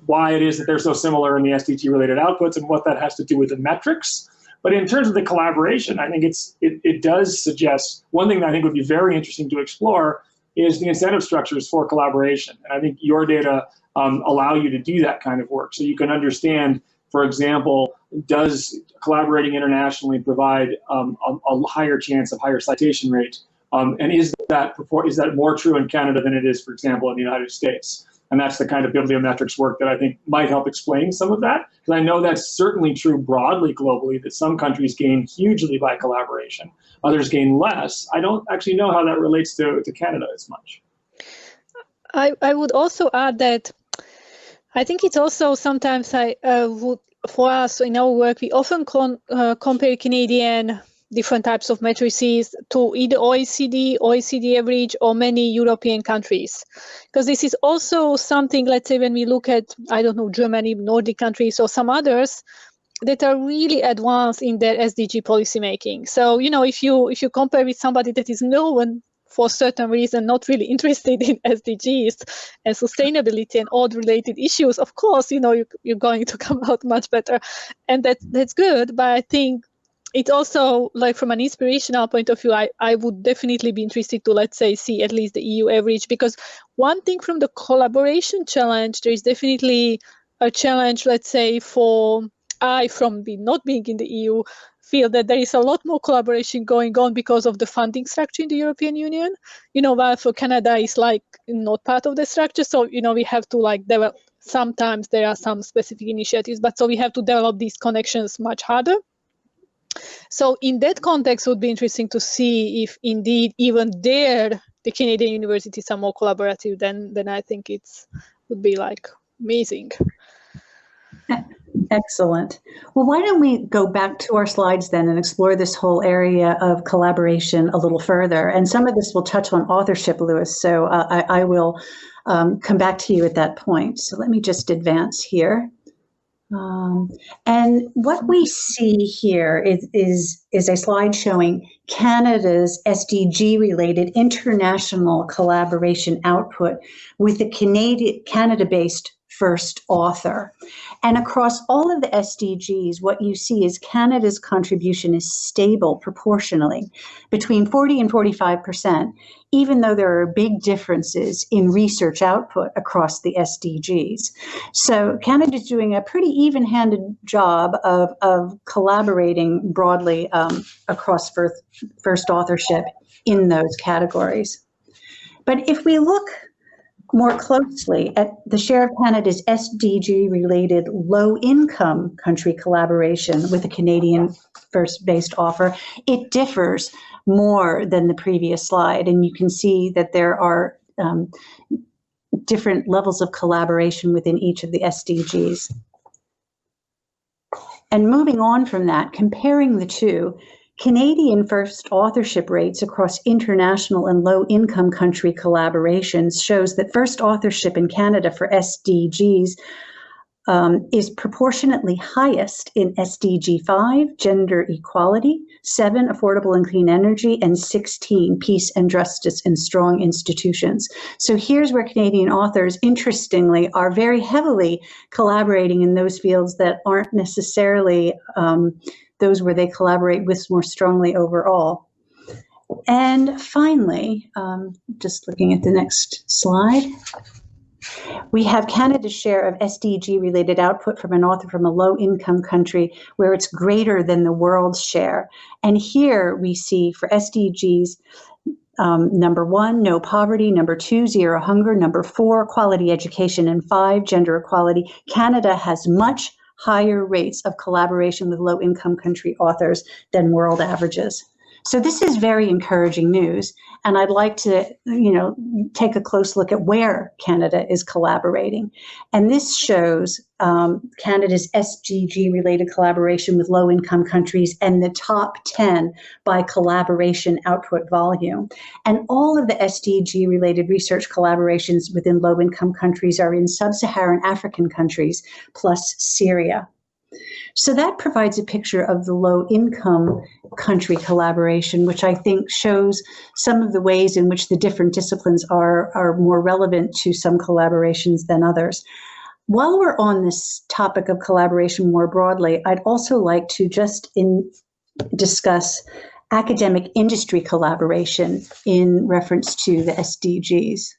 why it is that they're so similar in the SDG-related outputs and what that has to do with the metrics. But in terms of the collaboration, I think it does suggest, one thing that I think would be very interesting to explore is the incentive structures for collaboration. And I think your data allow you to do that kind of work. So you can understand, for example, does collaborating internationally provide a higher chance of higher citation rate? And is that more true in Canada than it is, for example, in the United States? And that's the kind of bibliometrics work that I think might help explain some of that. Because I know that's certainly true broadly globally, that some countries gain hugely by collaboration, others gain less. I don't actually know how that relates to Canada as much. I would also add that I think it's also sometimes for us in our work, we often compare Canadian different types of matrices to either OECD average, or many European countries. Because this is also something, let's say, when we look at, I don't know, Germany, Nordic countries, or some others that are really advanced in their SDG policymaking. So, if you compare with somebody that is known for certain reason not really interested in SDGs and sustainability and all related issues, of course, you're going to come out much better. And that's good. But I think it's also, like, from an inspirational point of view, I would definitely be interested to, let's say, see at least the EU average, because one thing from the collaboration challenge, there is definitely a challenge, let's say, from not being in the EU, feel that there is a lot more collaboration going on because of the funding structure in the European Union. While for Canada is like not part of the structure, so we have to develop. Sometimes there are some specific initiatives, but so we have to develop these connections much harder. So in that context, it would be interesting to see if indeed even there the Canadian universities are more collaborative. Then I think would be amazing. Excellent. Well, why don't we go back to our slides then and explore this whole area of collaboration a little further. And some of this will touch on authorship, Lewis, so I will come back to you at that point. So let me just advance here. And what we see here is a slide showing Canada's SDG-related international collaboration output with the Canada-based first author. And across all of the SDGs, what you see is Canada's contribution is stable proportionally between 40 and 45%, even though there are big differences in research output across the SDGs. So Canada's doing a pretty even-handed job of collaborating broadly across first authorship in those categories. But if we look more closely at the share of Canada's SDG-related low-income country collaboration with a Canadian first-based offer, it differs more than the previous slide. And you can see that there are different levels of collaboration within each of the SDGs. And moving on from that, comparing the two, Canadian first authorship rates across international and low-income country collaborations shows that first authorship in Canada for SDGs is proportionately highest in SDG 5, gender equality, 7, affordable and clean energy, and 16, peace and justice and strong institutions. So here's where Canadian authors, interestingly, are very heavily collaborating in those fields that aren't necessarily those where they collaborate with more strongly overall. And finally, just looking at the next slide, we have Canada's share of SDG-related output from an author from a low-income country where it's greater than the world's share. And here we see for SDGs, number 1, no poverty, number 2, zero hunger, number 4, quality education, and 5, gender equality. Canada has much higher rates of collaboration with low-income country authors than world averages. So this is very encouraging news, and I'd like to, take a close look at where Canada is collaborating. And this shows Canada's SDG-related collaboration with low-income countries and the top 10 by collaboration output volume. And all of the SDG-related research collaborations within low-income countries are in sub-Saharan African countries, plus Syria. So that provides a picture of the low-income country collaboration, which I think shows some of the ways in which the different disciplines are more relevant to some collaborations than others. While we're on this topic of collaboration more broadly, I'd also like to just discuss academic industry collaboration in reference to the SDGs.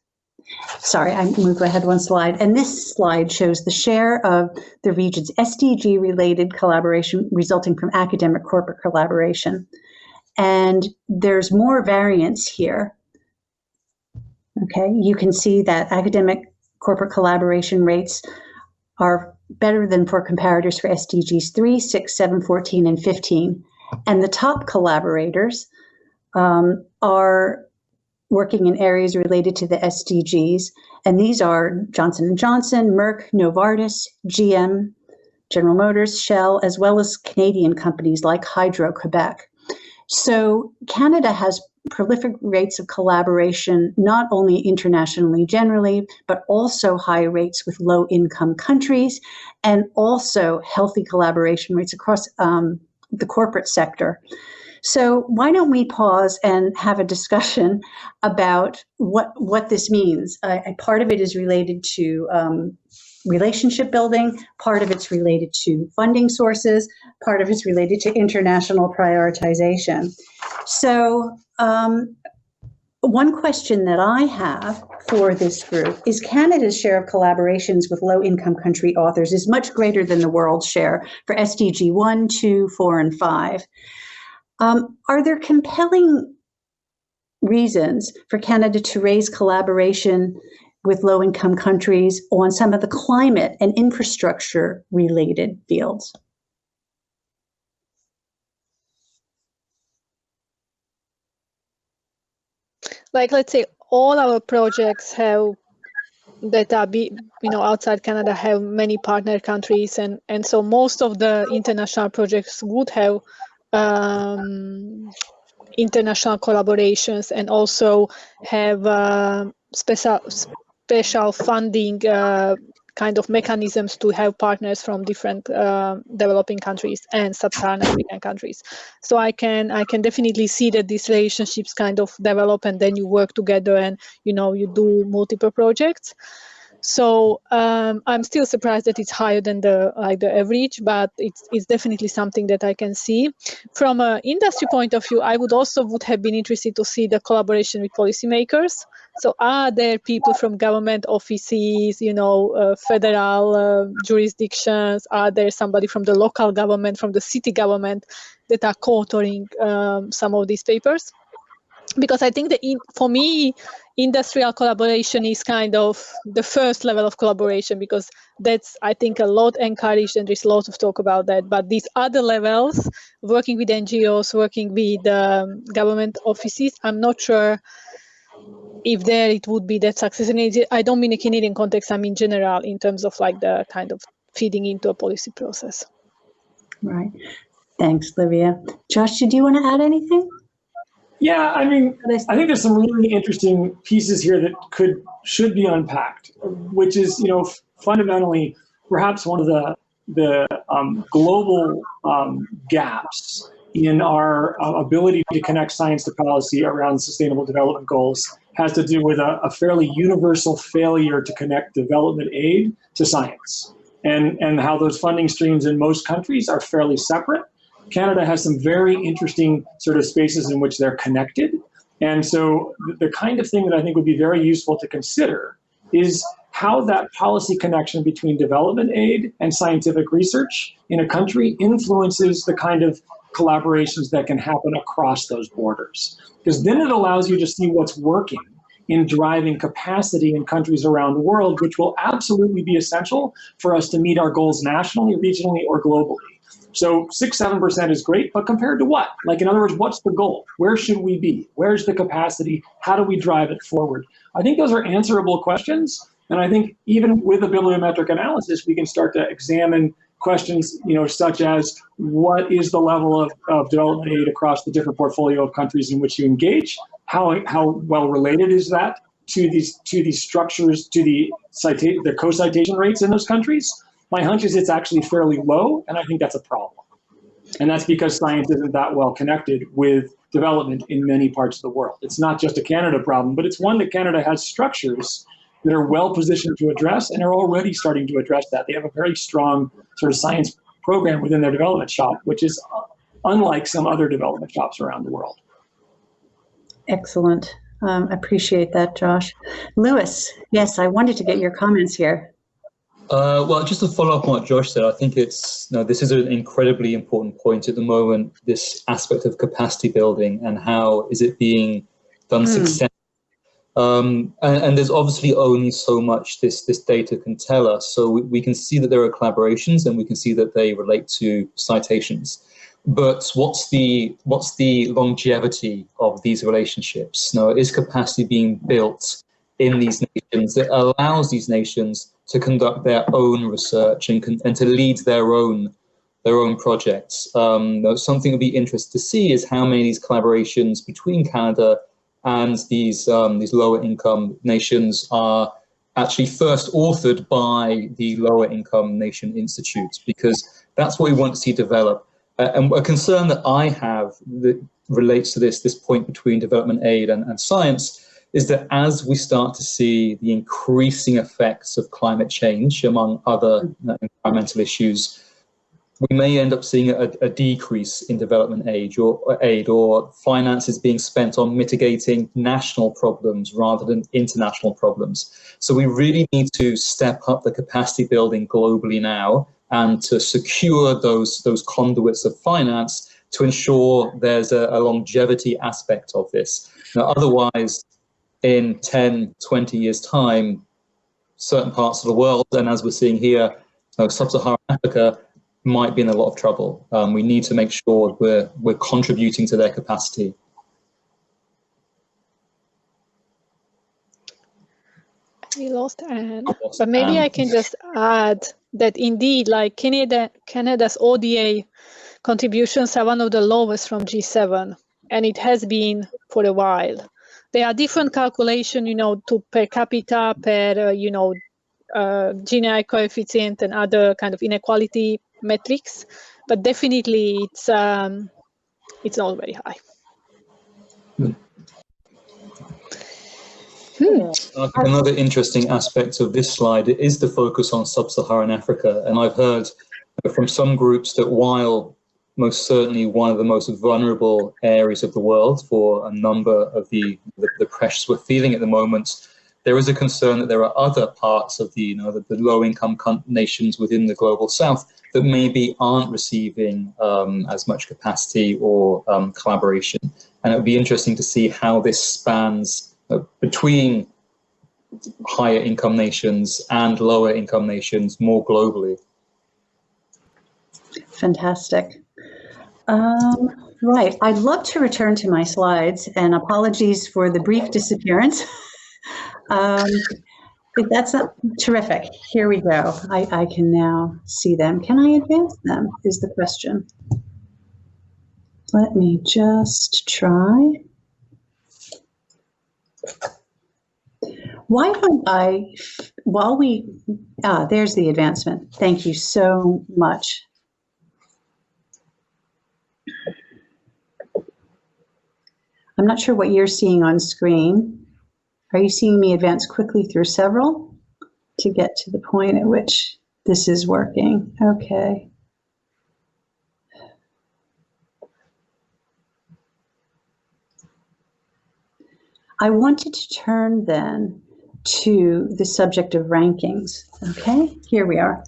Sorry, I moved ahead one slide. And this slide shows the share of the region's SDG-related collaboration resulting from academic corporate collaboration. And there's more variance here. Okay, you can see that academic corporate collaboration rates are better than for comparators for SDGs 3, 6, 7, 14, and 15. And the top collaborators are working in areas related to the SDGs, and these are Johnson & Johnson, Merck, Novartis, GM, General Motors, Shell, as well as Canadian companies like Hydro-Quebec. So Canada has prolific rates of collaboration, not only internationally generally, but also high rates with low-income countries, and also healthy collaboration rates across the corporate sector. So why don't we pause and have a discussion about what this means? Part of it is related to relationship building, part of it's related to funding sources, part of it's related to international prioritization. So one question that I have for this group is Canada's share of collaborations with low-income country authors is much greater than the world's share for SDG 1, 2, 4, and 5. Are there compelling reasons for Canada to raise collaboration with low-income countries on some of the climate and infrastructure-related fields? Like, let's say all our projects have that are outside Canada have many partner countries, and so most of the international projects would have international collaborations and also have special funding kind of mechanisms to have partners from different developing countries and sub-Saharan African countries. So I can definitely see that these relationships kind of develop, and then you work together and you do multiple projects. So I'm still surprised that it's higher than the average, but it's definitely something that I can see. From an industry point of view, I would have been interested to see the collaboration with policymakers. So are there people from government offices, federal jurisdictions? Are there somebody from the local government, from the city government that are co-authoring some of these papers? Because I think for me, industrial collaboration is kind of the first level of collaboration, because that's, I think, a lot encouraged and there's a lot of talk about that. But these other levels, working with NGOs, working with government offices, I'm not sure if there it would be that success. And I don't mean a Canadian context, I mean general, in terms of like the kind of feeding into a policy process. Right. Thanks, Livia. Josh, did you want to add anything? Yeah, I mean, I think there's some really interesting pieces here that should be unpacked, which is, fundamentally perhaps one of the global gaps in our ability to connect science to policy around sustainable development goals has to do with a fairly universal failure to connect development aid to science, and how those funding streams in most countries are fairly separate. Canada has some very interesting sort of spaces in which they're connected. And so the kind of thing that I think would be very useful to consider is how that policy connection between development aid and scientific research in a country influences the kind of collaborations that can happen across those borders. Because then it allows you to see what's working in driving capacity in countries around the world, which will absolutely be essential for us to meet our goals nationally, regionally, or globally. So 6-7% is great, but compared to what? Like, in other words, what's the goal? Where should we be? Where's the capacity? How do we drive it forward? I think those are answerable questions. And I think even with a bibliometric analysis, we can start to examine questions, such as what is the level of development aid across the different portfolio of countries in which you engage? How well related is that to these structures, to the co-citation rates in those countries? My hunch is it's actually fairly low, and I think that's a problem. And that's because science isn't that well connected with development in many parts of the world. It's not just a Canada problem, but it's one that Canada has structures that are well positioned to address and are already starting to address that. They have a very strong sort of science program within their development shop, which is unlike some other development shops around the world. Excellent. Appreciate that, Josh. Lewis, yes, I wanted to get your comments here. Well, just to follow up on what Josh said, I think this is an incredibly important point at the moment, this aspect of capacity building and how is it being done successfully. And there's obviously only so much this data can tell us. So we can see that there are collaborations and we can see that they relate to citations. But what's the longevity of these relationships? Is capacity being built in these nations that allows these nations to conduct their own research and to lead their own projects? Something that would be interesting to see is how many of these collaborations between Canada and these lower income nations are actually first authored by the lower income nation institutes, because that's what we want to see develop. And a concern that I have that relates to this point between development aid and science is that as we start to see the increasing effects of climate change, among other environmental issues, we may end up seeing a decrease in development aid or finances being spent on mitigating national problems rather than international problems. So we really need to step up the capacity building globally now and to secure those conduits of finance to ensure there's a longevity aspect of this. Now, otherwise, in 10, 20 years' time, certain parts of the world, and as we're seeing here, sub-Saharan Africa, might be in a lot of trouble. We need to make sure we're contributing to their capacity. We lost Anne, but maybe I can just add that indeed, like Canada's ODA contributions are one of the lowest from G7, and it has been for a while. There are different calculations, to per capita, per, Gini coefficient and other kind of inequality metrics, but definitely it's not very high. I think another interesting aspect of this slide is the focus on sub-Saharan Africa. And I've heard from some groups that while most certainly one of the most vulnerable areas of the world for a number of the pressures we're feeling at the moment, there is a concern that there are other parts of the low-income nations within the global south that maybe aren't receiving as much capacity or collaboration. And it would be interesting to see how this spans between higher income nations and lower income nations more globally. Fantastic. Right, I'd love to return to my slides, and apologies for the brief disappearance. That's terrific. Here we go. I can now see them. Can I advance them is the question. Let me just try. Why don't I, while we, there's the advancement. Thank you so much. I'm not sure what you're seeing on screen. Are you seeing me advance quickly through several to get to the point at which this is working? Okay. I wanted to turn then to the subject of rankings. Okay, here we are.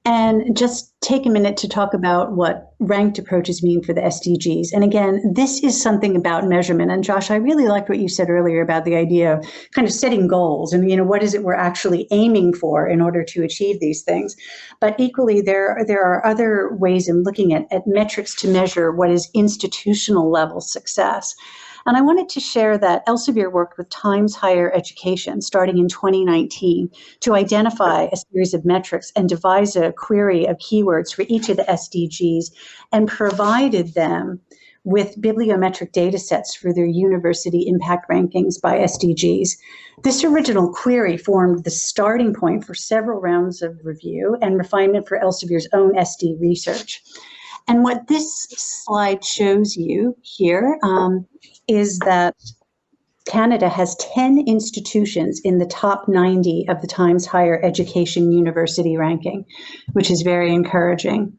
And just take a minute to talk about what ranked approaches mean for the SDGs. And again, this is something about measurement. And Josh, I really liked what you said earlier about the idea of kind of setting goals and, what is it we're actually aiming for in order to achieve these things. But equally, there are other ways in looking at metrics to measure what is institutional level success. And I wanted to share that Elsevier worked with Times Higher Education starting in 2019 to identify a series of metrics and devise a query of keywords for each of the SDGs and provided them with bibliometric data sets for their university impact rankings by SDGs. This original query formed the starting point for several rounds of review and refinement for Elsevier's own SD research. And what this slide shows you here is that Canada has 10 institutions in the top 90 of the Times Higher Education University ranking, which is very encouraging.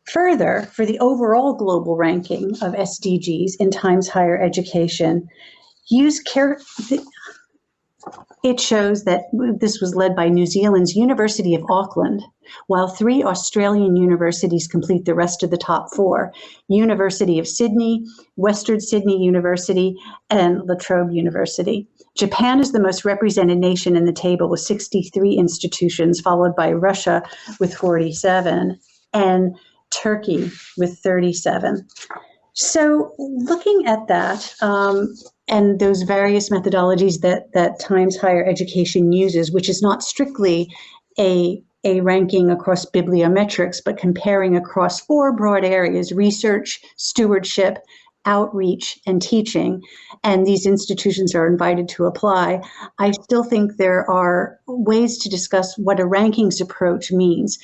Further, for the overall global ranking of SDGs in Times Higher Education, it shows that this was led by New Zealand's University of Auckland, while 3 Australian universities complete the rest of the top 4, University of Sydney, Western Sydney University, and La Trobe University. Japan is the most represented nation in the table with 63 institutions, followed by Russia with 47, and Turkey with 37. So looking at that, and those various methodologies that Times Higher Education uses, which is not strictly a ranking across bibliometrics, but comparing across 4 broad areas: research, stewardship, outreach, and teaching, and these institutions are invited to apply. I still think there are ways to discuss what a rankings approach means.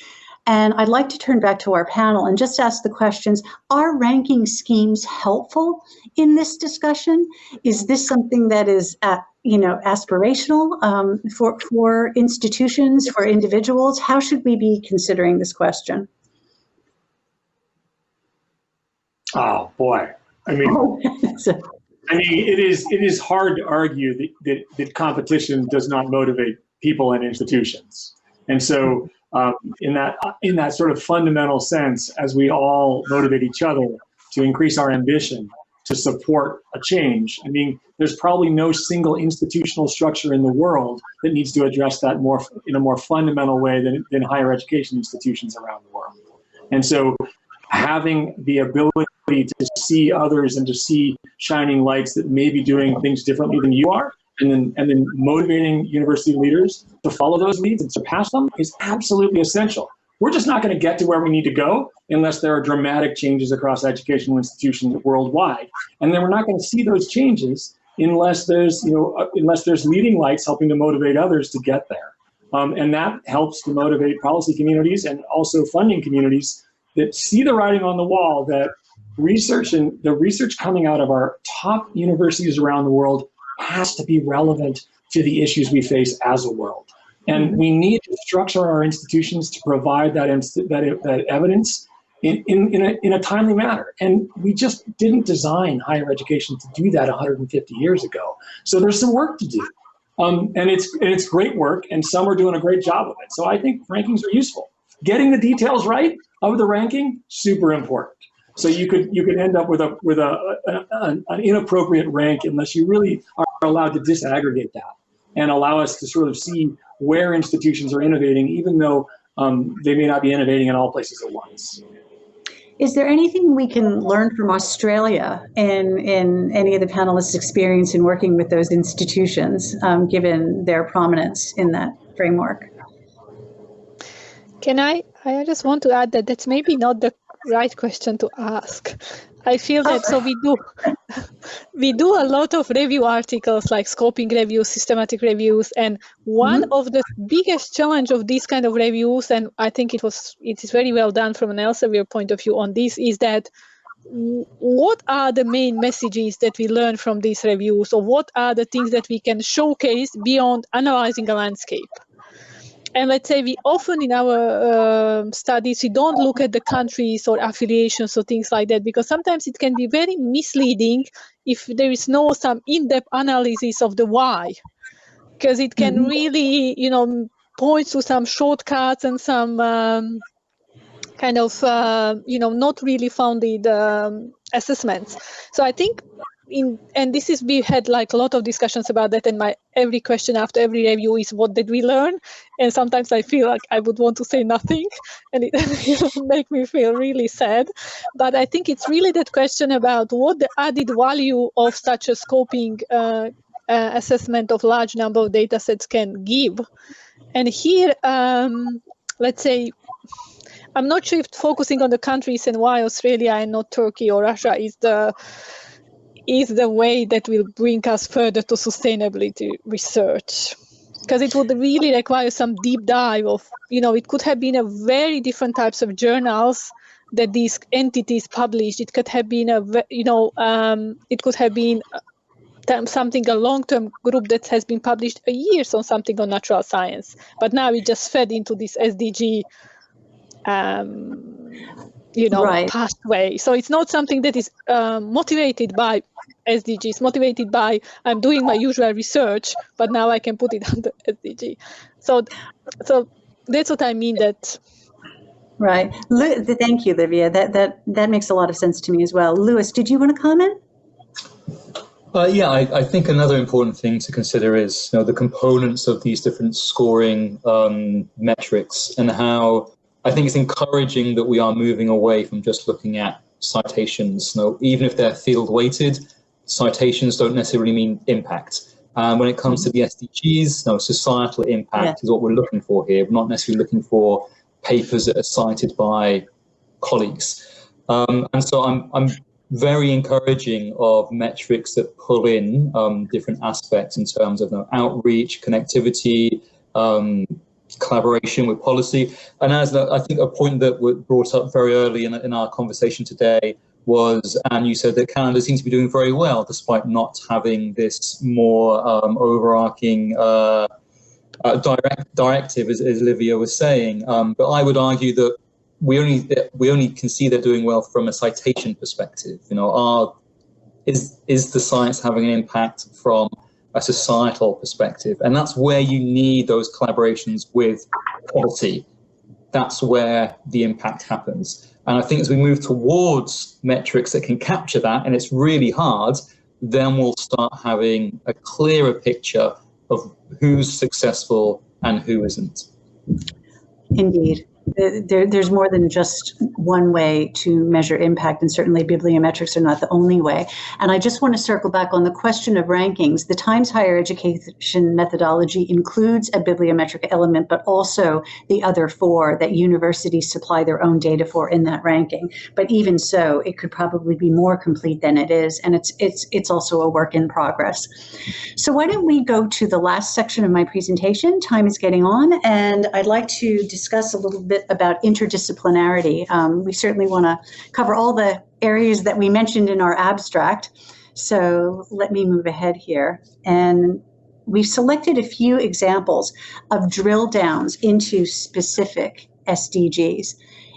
And I'd like to turn back to our panel and just ask the questions, are ranking schemes helpful in this discussion? Is this something that is aspirational for institutions, for individuals? How should we be considering this question? Oh boy, I mean, it is hard to argue that competition does not motivate people and institutions, and so in that sort of fundamental sense, as we all motivate each other to increase our ambition to support a change. I mean, there's probably no single institutional structure in the world that needs to address that in a more fundamental way than higher education institutions around the world. And so having the ability to see others and to see shining lights that may be doing things differently than you are, and then motivating university leaders to follow those leads and surpass them is absolutely essential. We're just not going to get to where we need to go unless there are dramatic changes across educational institutions worldwide. And then we're not going to see those changes unless there's leading lights helping to motivate others to get there. And that helps to motivate policy communities and also funding communities that see the writing on the wall that research and the research coming out of our top universities around the world has to be relevant to the issues we face as a world. And we need to structure our institutions to provide that evidence in a timely manner. And we just didn't design higher education to do that 150 years ago. So there's some work to do. And it's great work, and some are doing a great job of it. So I think rankings are useful. Getting the details right of the ranking, super important. So you could end up with an inappropriate rank unless you really are allowed to disaggregate that and allow us to sort of see where institutions are innovating, even though they may not be innovating in all places at once. Is there anything we can learn from Australia in any of the panelists' experience in working with those institutions, given their prominence in that framework? Can I just want to add that that's maybe not the right question to ask. I feel that so we do a lot of review articles like scoping reviews, systematic reviews, and one of the biggest challenge of these kind of reviews, and I think it is very well done from an Elsevier point of view on this, is that what are the main messages that we learn from these reviews, or what are the things that we can showcase beyond analyzing a landscape? And let's say we often in our studies, we don't look at the countries or affiliations or things like that, because sometimes it can be very misleading if there is no some in-depth analysis of the why, because it can really, point to some shortcuts and some kind of, not really founded assessments. So I think we had like a lot of discussions about that, and my every question after every review is, what did we learn? And sometimes I feel like I would want to say nothing, and it make me feel really sad. But I think it's really that question about what the added value of such a scoping assessment of large number of data sets can give. And here, let's say, I'm not sure if focusing on the countries and why Australia and not Turkey or Russia is the way that will bring us further to sustainability research, because it would really require some deep dive of, it could have been a very different types of journals that these entities published. It could have been it could have been something, a long-term group that has been published a year on something on natural science, but now we just fed into this SDG pathway. So it's not something that is motivated by SDGs, motivated by I'm doing my usual research, but now I can put it under SDG. So that's what I mean. That right. Thank you, Livia. That makes a lot of sense to me as well. Lewis, did you want to comment? I think another important thing to consider is the components of these different scoring metrics, and how I think it's encouraging that we are moving away from just looking at citations. Even if they're field weighted, citations don't necessarily mean impact. When it comes to the SDGs, societal impact is what we're looking for here. We're not necessarily looking for papers that are cited by colleagues. And so I'm very encouraging of metrics that pull in different aspects in terms of outreach, connectivity, collaboration with policy. And as I think a point that was brought up very early in our conversation today was, and you said that Canada seems to be doing very well despite not having this more overarching directive, as Livia was saying. But I would argue that we only can see they're doing well from a citation perspective. Is the science having an impact from a societal perspective? And that's where you need those collaborations with policy. That's where the impact happens. And I think as we move towards metrics that can capture that, and it's really hard, then we'll start having a clearer picture of who's successful and who isn't. Indeed. There's more than just one way to measure impact, and certainly bibliometrics are not the only way. And I just want to circle back on the question of rankings. The Times Higher Education methodology includes a bibliometric element, but also the other four that universities supply their own data for in that ranking. But even so, it could probably be more complete than it is, and it's also a work in progress. So why don't we go to the last section of my presentation? Time is getting on, and I'd like to discuss a little bit about interdisciplinarity. We certainly want to cover all the areas that we mentioned in our abstract. So let me move ahead here. And we've selected a few examples of drill downs into specific SDGs.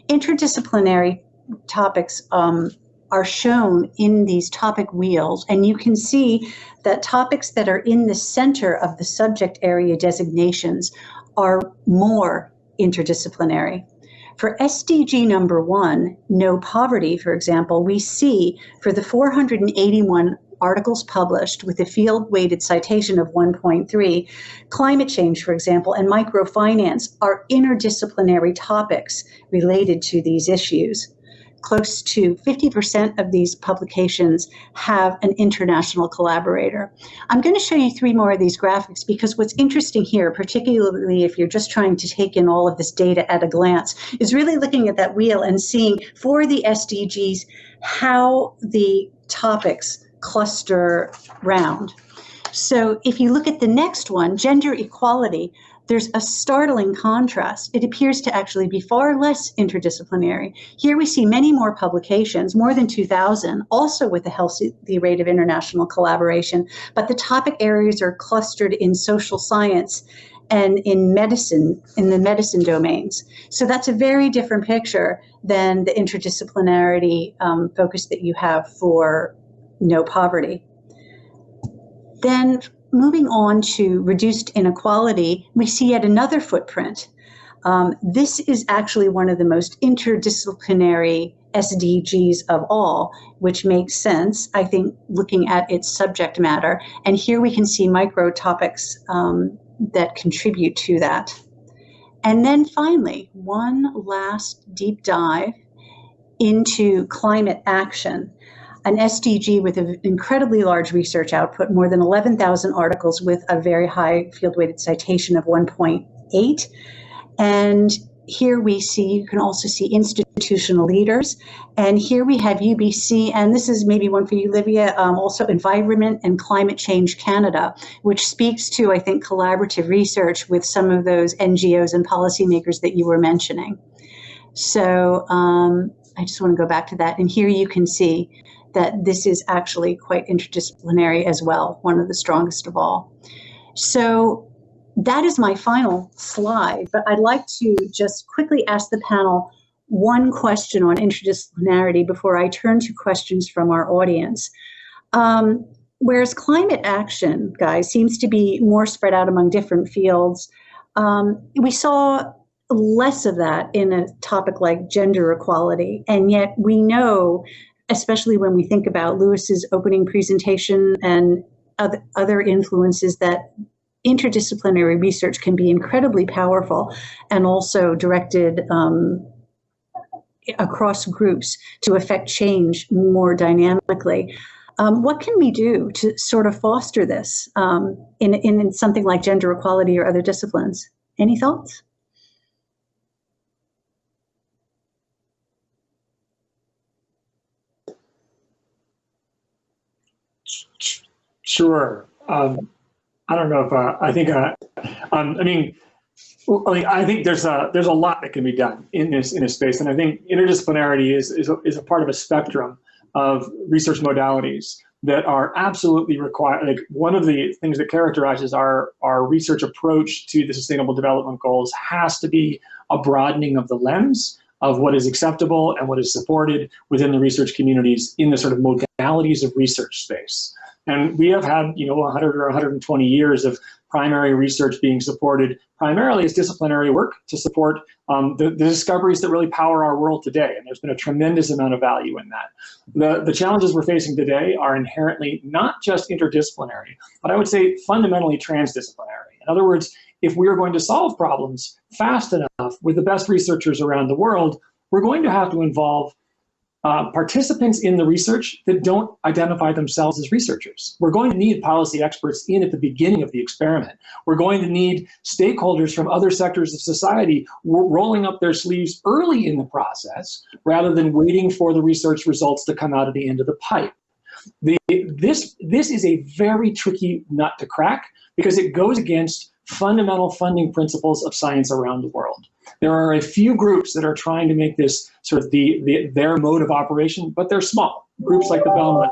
Interdisciplinary topics are shown in these topic wheels, and you can see that topics that are in the center of the subject area designations are more interdisciplinary. For SDG number 1, no poverty, for example, we see for the 481 articles published with a field-weighted citation of 1.3, climate change, for example, and microfinance are interdisciplinary topics related to these issues. Close to 50% of these publications have an international collaborator. I'm going to show you 3 more of these graphics because what's interesting here, particularly if you're just trying to take in all of this data at a glance, is really looking at that wheel and seeing for the SDGs how the topics cluster round. So if you look at the next one, gender equality, there's a startling contrast. It appears to actually be far less interdisciplinary. Here we see many more publications, more than 2,000, also with a healthy rate of international collaboration, but the topic areas are clustered in social science and in medicine, in the medicine domains. So that's a very different picture than the interdisciplinarity focus that you have for no poverty. Then moving on to reduced inequality, we see yet another footprint. This is actually one of the most interdisciplinary SDGs of all, which makes sense, I think, looking at its subject matter. And here we can see micro topics that contribute to that. And then finally, one last deep dive into climate action. An SDG with an incredibly large research output, more than 11,000 articles with a very high field-weighted citation of 1.8. And here we see, you can also see institutional leaders. And here we have UBC, and this is maybe one for you, Livia, also Environment and Climate Change Canada, which speaks to, I think, collaborative research with some of those NGOs and policymakers that you were mentioning. So I just want to go back to that. And here you can see that this is actually quite interdisciplinary as well, one of the strongest of all. So that is my final slide, but I'd like to just quickly ask the panel one question on interdisciplinarity before I turn to questions from our audience. Whereas climate action, guys, seems to be more spread out among different fields, we saw less of that in a topic like gender equality, and yet we know, especially when we think about Lewis's opening presentation and other influences, that interdisciplinary research can be incredibly powerful and also directed across groups to affect change more dynamically. What can we do to sort of foster this in something like gender equality or other disciplines? Any thoughts? Sure. I don't know if I think I think there's a lot that can be done in a space, and I think interdisciplinarity is a part of a spectrum of research modalities that are absolutely required. Like, one of the things that characterizes our research approach to the Sustainable Development Goals has to be a broadening of the lens of what is acceptable and what is supported within the research communities in the sort of modalities of research space. And we have had, 100 or 120 years of primary research being supported primarily as disciplinary work to support the discoveries that really power our world today. And there's been a tremendous amount of value in that. The challenges we're facing today are inherently not just interdisciplinary, but I would say fundamentally transdisciplinary. In other words, if we are going to solve problems fast enough with the best researchers around the world, we're going to have to involve participants in the research that don't identify themselves as researchers. We're going to need policy experts in at the beginning of the experiment. We're going to need stakeholders from other sectors of society rolling up their sleeves early in the process rather than waiting for the research results to come out at the end of the pipe. This is a very tricky nut to crack because it goes against fundamental funding principles of science around the world. There are a few groups that are trying to make this sort of their mode of operation, but they're small. Groups like the Belmont.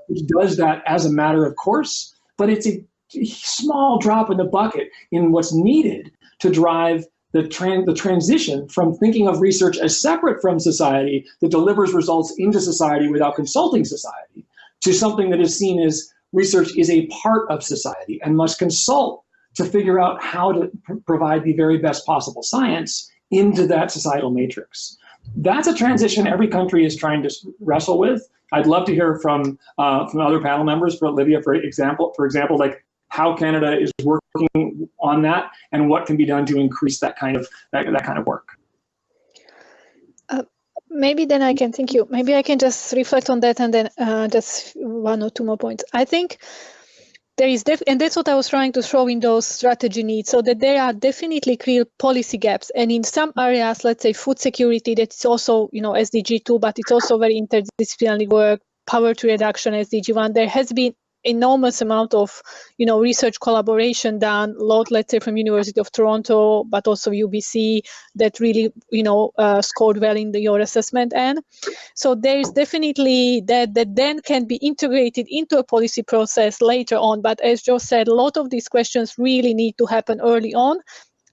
which does that as a matter of course, but it's a small drop in the bucket in what's needed to drive the transition from thinking of research as separate from society that delivers results into society without consulting society to something that is seen as research is a part of society and must consult to figure out how to provide the very best possible science into that societal matrix. That's a transition every country is trying to wrestle with. I'd love to hear from other panel members, for Livia, for example, like how Canada is working on that and what can be done to increase that kind of work. Maybe then I can, thank you. Maybe I can just reflect on that and then just one or two more points. I think there is, and that's what I was trying to show in those strategy needs, so that there are definitely clear policy gaps. And in some areas, let's say food security, that's also, SDG 2, but it's also very interdisciplinary work, poverty reduction, SDG 1. There has been enormous amount of, research collaboration done, a lot, let's say, from University of Toronto, but also UBC, that really, scored well in your assessment. And so there is definitely that then can be integrated into a policy process later on. But as Joe said, a lot of these questions really need to happen early on.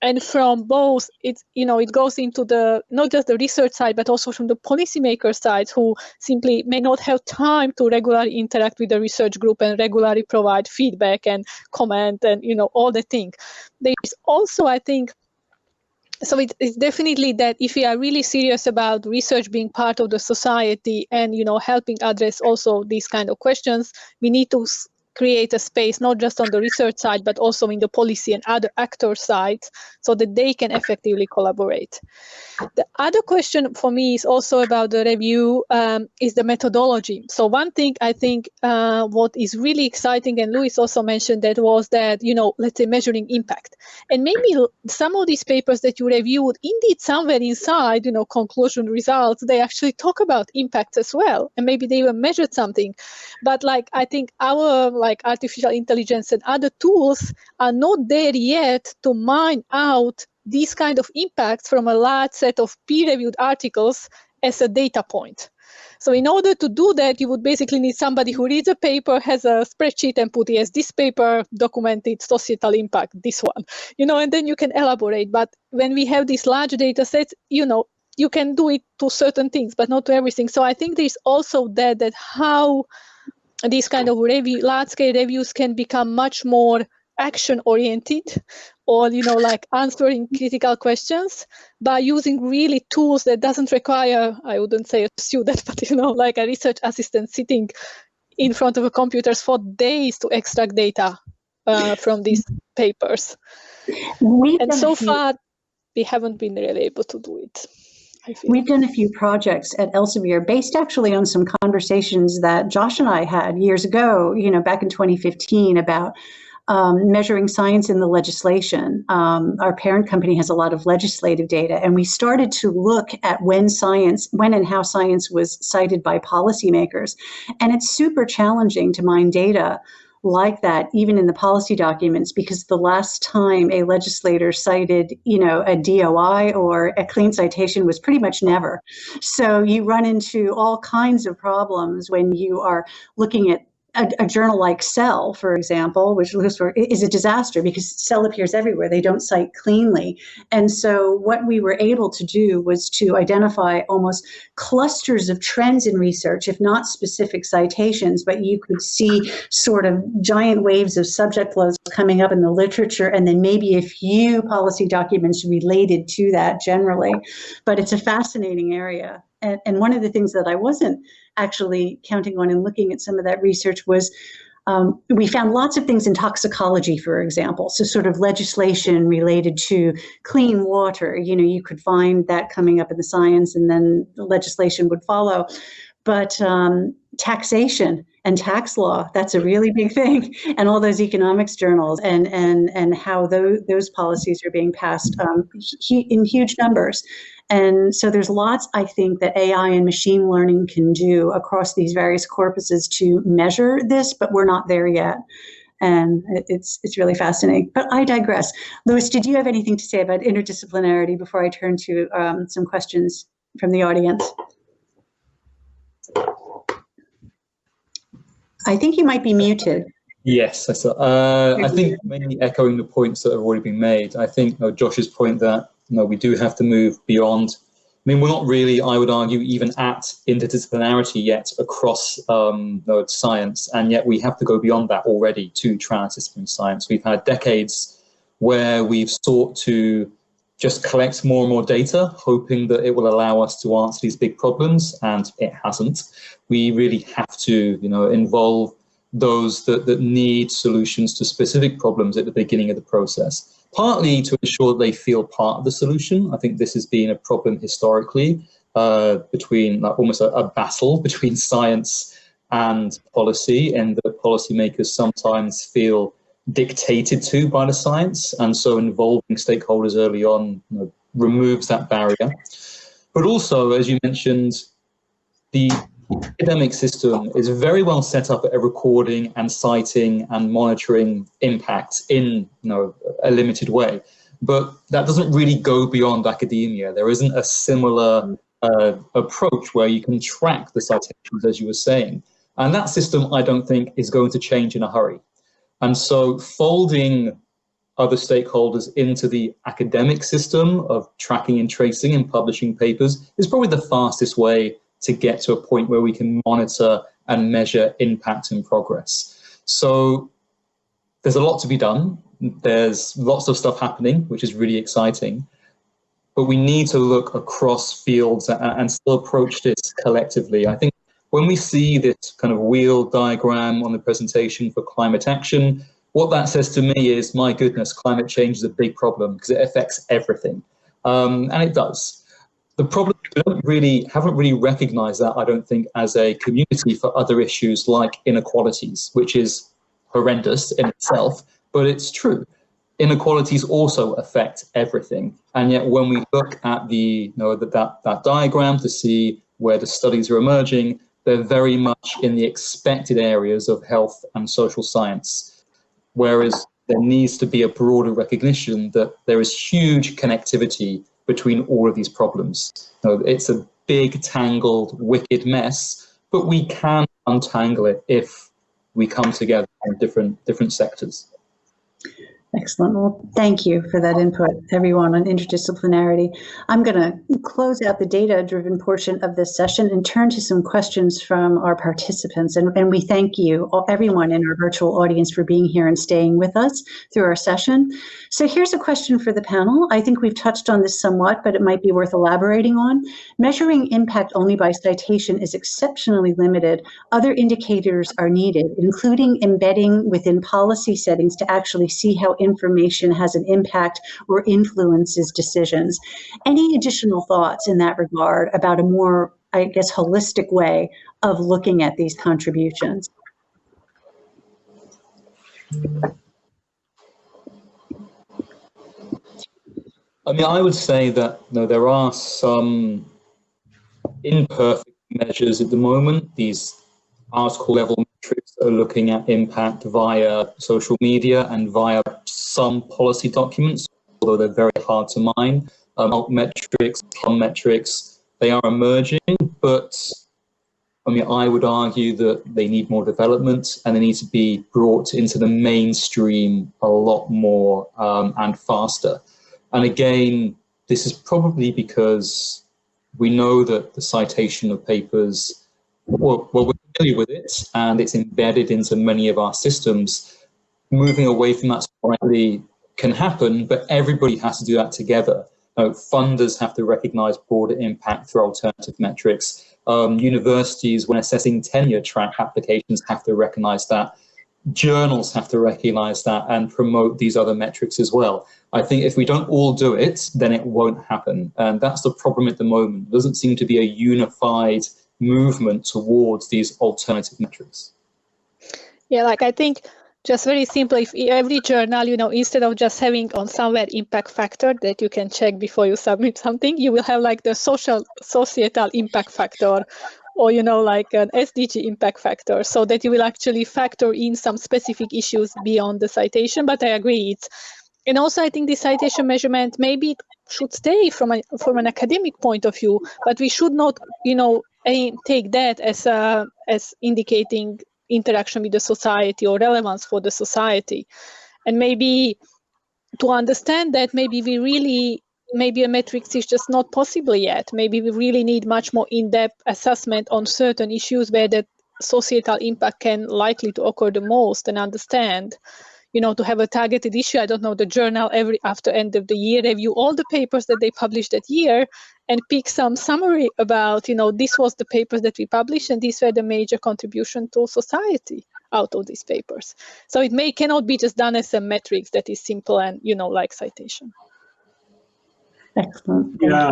And from both, it goes into the not just the research side, but also from the policymaker side, who simply may not have time to regularly interact with the research group and regularly provide feedback and comment and all the things. There is also, I think, so it's definitely that if we are really serious about research being part of the society and helping address also these kind of questions, we need to create a space not just on the research side, but also in the policy and other actor sides, so that they can effectively collaborate. The other question for me is also about the review, is the methodology. So one thing I think what is really exciting, and Luis also mentioned that, was that, let's say measuring impact. And maybe some of these papers that you reviewed, indeed somewhere inside, conclusion results, they actually talk about impact as well. And maybe they even measured something. But I think our artificial intelligence and other tools are not there yet to mine out these kind of impacts from a large set of peer-reviewed articles as a data point. So in order to do that, you would basically need somebody who reads a paper, has a spreadsheet and put, yes, this paper documented societal impact, this one, and then you can elaborate. But when we have these large data sets, you can do it to certain things, but not to everything. So I think there's also that how these kind of large-scale reviews can become much more action-oriented, or answering critical questions by using really tools that doesn't require, I wouldn't say a student, but a research assistant sitting in front of a computers for days to extract data from these papers. And so far, we haven't been really able to do it. We've done a few projects at Elsevier based actually on some conversations that Josh and I had years ago, back in 2015, about measuring science in the legislation. Our parent company has a lot of legislative data, and we started to look at when and how science was cited by policymakers. And it's super challenging to mine data like that, even in the policy documents, because the last time a legislator cited, a DOI or a clean citation was pretty much never. So you run into all kinds of problems when you are looking at a journal like Cell, for example, which is a disaster because Cell appears everywhere. They don't cite cleanly. And so what we were able to do was to identify almost clusters of trends in research, if not specific citations, but you could see sort of giant waves of subject flows coming up in the literature, and then maybe a few policy documents related to that generally. But it's a fascinating area. And one of the things that I wasn't actually counting on in looking at some of that research was we found lots of things in toxicology, for example. So sort of legislation related to clean water, you could find that coming up in the science, and then the legislation would follow. But taxation and tax law, that's a really big thing. And all those economics journals and how those policies are being passed in huge numbers. And so there's lots, I think, that AI and machine learning can do across these various corpuses to measure this, but we're not there yet. And it's really fascinating. But I digress. Louis, did you have anything to say about interdisciplinarity before I turn to some questions from the audience? I think you might be muted. Yes, I think mainly echoing the points that have already been made. I think Josh's point that we do have to move beyond. I mean, we're not really, I would argue, even at interdisciplinarity yet across science, and yet we have to go beyond that already to transdisciplinary science. We've had decades where we've sought to just collect more and more data, hoping that it will allow us to answer these big problems, and it hasn't. We really have to, involve those that need solutions to specific problems at the beginning of the process, partly to ensure that they feel part of the solution. I think this has been a problem historically between almost a battle between science and policy, and that policymakers sometimes feel dictated to by the science, and so involving stakeholders early on removes that barrier. But also, as you mentioned, the academic system is very well set up at recording and citing and monitoring impact in a limited way, but that doesn't really go beyond academia. There isn't a similar approach where you can track the citations, as you were saying, and that system I don't think is going to change in a hurry. And so folding other stakeholders into the academic system of tracking and tracing and publishing papers is probably the fastest way to get to a point where we can monitor and measure impact and progress. So there's a lot to be done. There's lots of stuff happening, which is really exciting. But we need to look across fields and still approach this collectively. I think when we see this kind of wheel diagram on the presentation for climate action, what that says to me is, my goodness, climate change is a big problem because it affects everything. And it does. The problem is we haven't really recognized that, I don't think, as a community for other issues like inequalities, which is horrendous in itself, but it's true. Inequalities also affect everything. And yet when we look at that diagram to see where the studies are emerging, they're very much in the expected areas of health and social science, whereas there needs to be a broader recognition that there is huge connectivity between all of these problems. It's a big, tangled, wicked mess, but we can untangle it if we come together in different sectors. Excellent. Well, thank you for that input, everyone, on interdisciplinarity. I'm going to close out the data-driven portion of this session and turn to some questions from our participants. And we thank you, everyone in our virtual audience, for being here and staying with us through our session. So here's a question for the panel. I think we've touched on this somewhat, but it might be worth elaborating on. Measuring impact only by citation is exceptionally limited. Other indicators are needed, including embedding within policy settings to actually see how information has an impact or influences decisions. Any additional thoughts in that regard about a more, I guess, holistic way of looking at these contributions? I mean, I would say that there are some imperfect measures at the moment, these article level metrics that are looking at impact via social media and via some policy documents, although they're very hard to mine. Metrics, metrics, they are emerging, but I mean, I would argue that they need more development and they need to be brought into the mainstream a lot more and faster. And again, this is probably because we know that the citation of papers, well, we're familiar with it and it's embedded into many of our systems. Moving away from that slightly can happen, but everybody has to do that together. Funders have to recognize broader impact through alternative metrics. Universities, when assessing tenure track applications, have to recognize that. Journals have to recognize that and promote these other metrics as well. I think if we don't all do it, then it won't happen. And that's the problem at the moment. There doesn't seem to be a unified movement towards these alternative metrics. Yeah, like I think just very simply, if every journal, instead of just having on somewhere impact factor that you can check before you submit something, you will have like the societal impact factor, or like an SDG impact factor, so that you will actually factor in some specific issues beyond the citation. But I agree, and also I think the citation measurement maybe it should stay from an academic point of view, but we should not take that as indicating interaction with the society or relevance for the society. And maybe to understand that, maybe a metrics is just not possible yet. Maybe we really need much more in-depth assessment on certain issues where that societal impact can likely to occur the most, and understand, to have a targeted issue. I don't know, the journal after end of the year review all the papers that they published that year and pick some summary about, this was the papers that we published and these were the major contribution to society out of these papers. So it cannot be just done as a metrics that is simple and, like citation. Excellent. Yeah,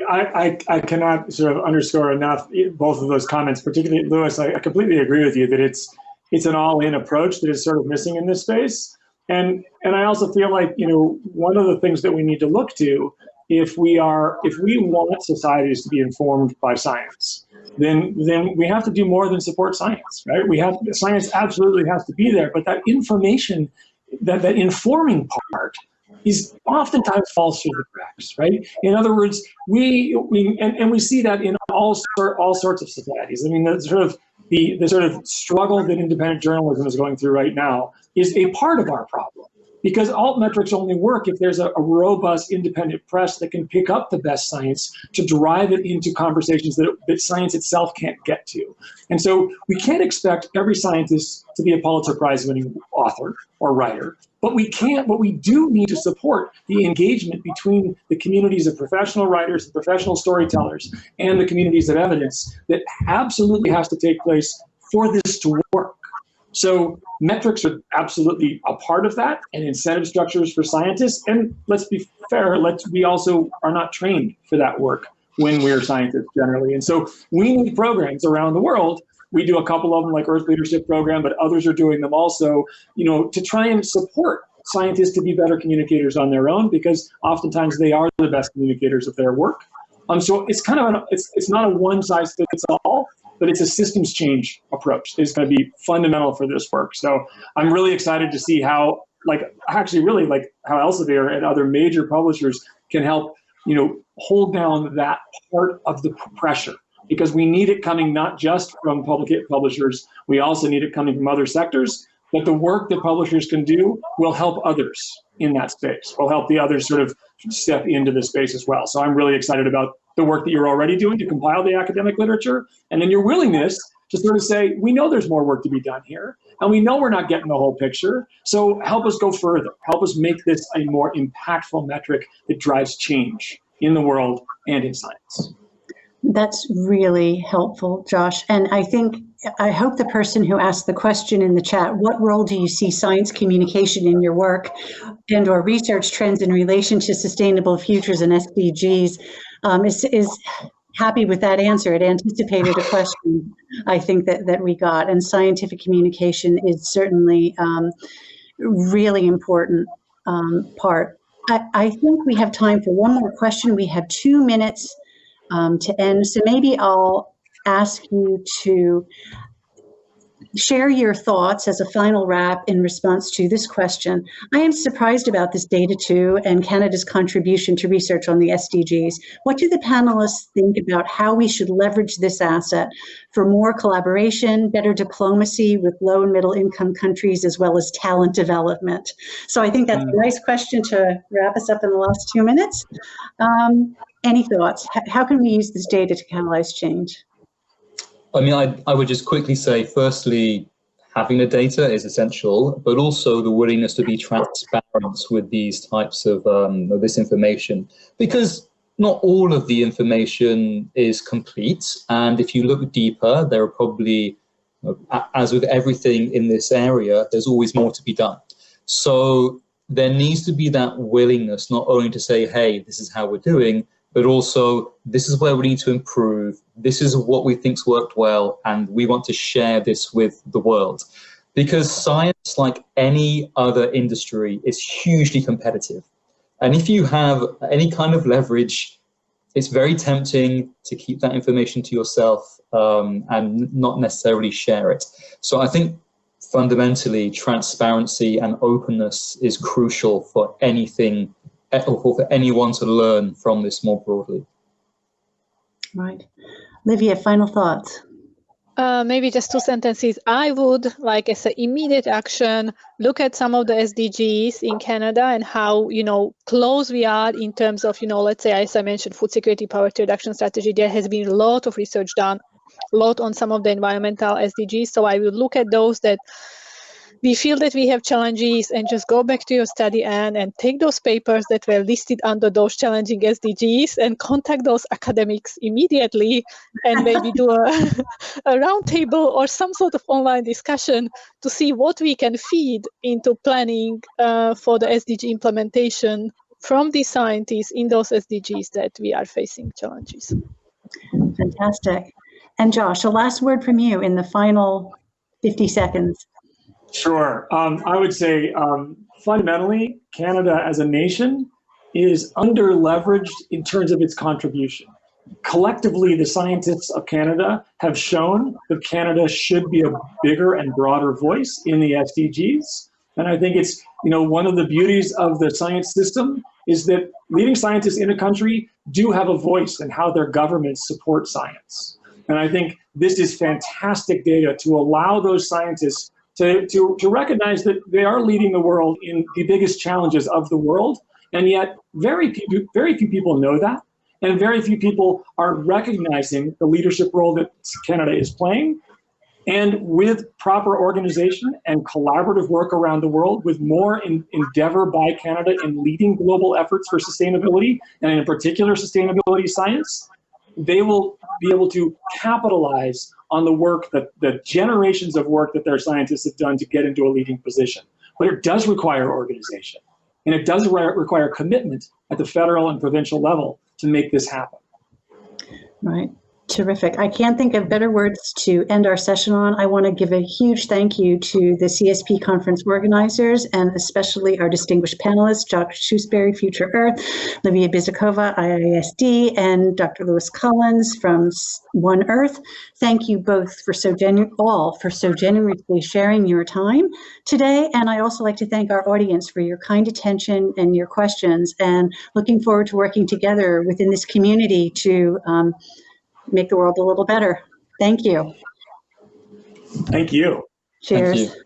I cannot sort of underscore enough both of those comments, particularly Lewis. I completely agree with you that it's an all-in approach that is sort of missing in this space. And I also feel like, one of the things that we need to look to, if we want societies to be informed by science, then we have to do more than support science, right? Science absolutely has to be there, but that information, that informing part, is oftentimes falls through the cracks, right? In other words, we see that in all sorts of societies. I mean, the sort of struggle that independent journalism is going through right now is a part of our problem, because altmetrics only work if there's a robust independent press that can pick up the best science to drive it into conversations that science itself can't get to. And so we can't expect every scientist to be a Pulitzer Prize winning author or writer, but we do need to support the engagement between the communities of professional writers and professional storytellers and the communities of evidence that absolutely has to take place for this to work. So metrics are absolutely a part of that, and incentive structures for scientists. And let's be fair, we also are not trained for that work when we're scientists generally. And so we need programs around the world. We do a couple of them, like Earth Leadership Program, but others are doing them also, to try and support scientists to be better communicators on their own, because oftentimes they are the best communicators of their work. So it's kind of it's not a one size fits all, but it's a systems change approach. It's going to be fundamental for this work. So I'm really excited to see how, how Elsevier and other major publishers can help, hold down that part of the pressure, because we need it coming not just from publishers, we also need it coming from other sectors. But the work that publishers can do will help others in that space, will help the others sort of step into the space as well. So I'm really excited about the work that you're already doing to compile the academic literature, and then your willingness to sort of say, we know there's more work to be done here, and we know we're not getting the whole picture, so help us go further. Help us make this a more impactful metric that drives change in the world and in science. That's really helpful, Josh. And I hope the person who asked the question in the chat, what role do you see science communication in your work and or research trends in relation to sustainable futures and SDGs, is happy with that answer. It anticipated a question, I think, that we got. And scientific communication is certainly really important part. I think we have time for one more question. We have 2 minutes to end. So maybe I'll ask you to share your thoughts as a final wrap in response to this question. I am surprised about this data too, and Canada's contribution to research on the SDGs. What do the panelists think about how we should leverage this asset for more collaboration, better diplomacy with low and middle income countries, as well as talent development? So I think that's a nice question to wrap us up in the last 2 minutes. Any thoughts? How can we use this data to catalyze change? I mean, I would just quickly say, firstly, having the data is essential, but also the willingness to be transparent with these types of this information, because not all of the information is complete. And if you look deeper, there are probably, as with everything in this area, there's always more to be done. So there needs to be that willingness, not only to say, hey, this is how we're doing, but also this is where we need to improve. This is what we think's worked well, and we want to share this with the world. Because science, like any other industry, is hugely competitive. And if you have any kind of leverage, it's very tempting to keep that information to yourself and not necessarily share it. So I think fundamentally, transparency and openness is crucial for anything, or for anyone to learn from this more broadly. Right. Livia, final thoughts? Maybe just 2 sentences. I would, like as an immediate action, look at some of the SDGs in Canada and how, close we are in terms of, let's say, as I mentioned, food security, poverty reduction strategy. There has been a lot of research done, a lot on some of the environmental SDGs. So I will look at those that we feel that we have challenges and just go back to your study and take those papers that were listed under those challenging SDGs and contact those academics immediately and maybe do a roundtable or some sort of online discussion to see what we can feed into planning for the SDG implementation from the scientists in those SDGs that we are facing challenges. Fantastic. And Josh, a last word from you in the final 50 seconds. Sure. I would say fundamentally, Canada as a nation is under-leveraged in terms of its contribution. Collectively, the scientists of Canada have shown that Canada should be a bigger and broader voice in the SDGs. And I think it's, one of the beauties of the science system is that leading scientists in a country do have a voice in how their governments support science. And I think this is fantastic data to allow those scientists to recognize that they are leading the world in the biggest challenges of the world, and yet very few people know that, and very few people are recognizing the leadership role that Canada is playing. And with proper organization and collaborative work around the world, with more endeavor by Canada in leading global efforts for sustainability, and in particular sustainability science, they will be able to capitalize on the work that the generations of work that their scientists have done to get into a leading position. But it does require organization, and it does require commitment at the federal and provincial level to make this happen. Right. Terrific. I can't think of better words to end our session on. I want to give a huge thank you to the CSP conference organizers and especially our distinguished panelists, Dr. Tewksbury, Future Earth, Livia Bizikova, IISD, and Dr. Lewis Collins from One Earth. Thank you both for so generously sharing your time today. And I also like to thank our audience for your kind attention and your questions, and looking forward to working together within this community to make the world a little better. Thank you. Thank you. Cheers. Thank you.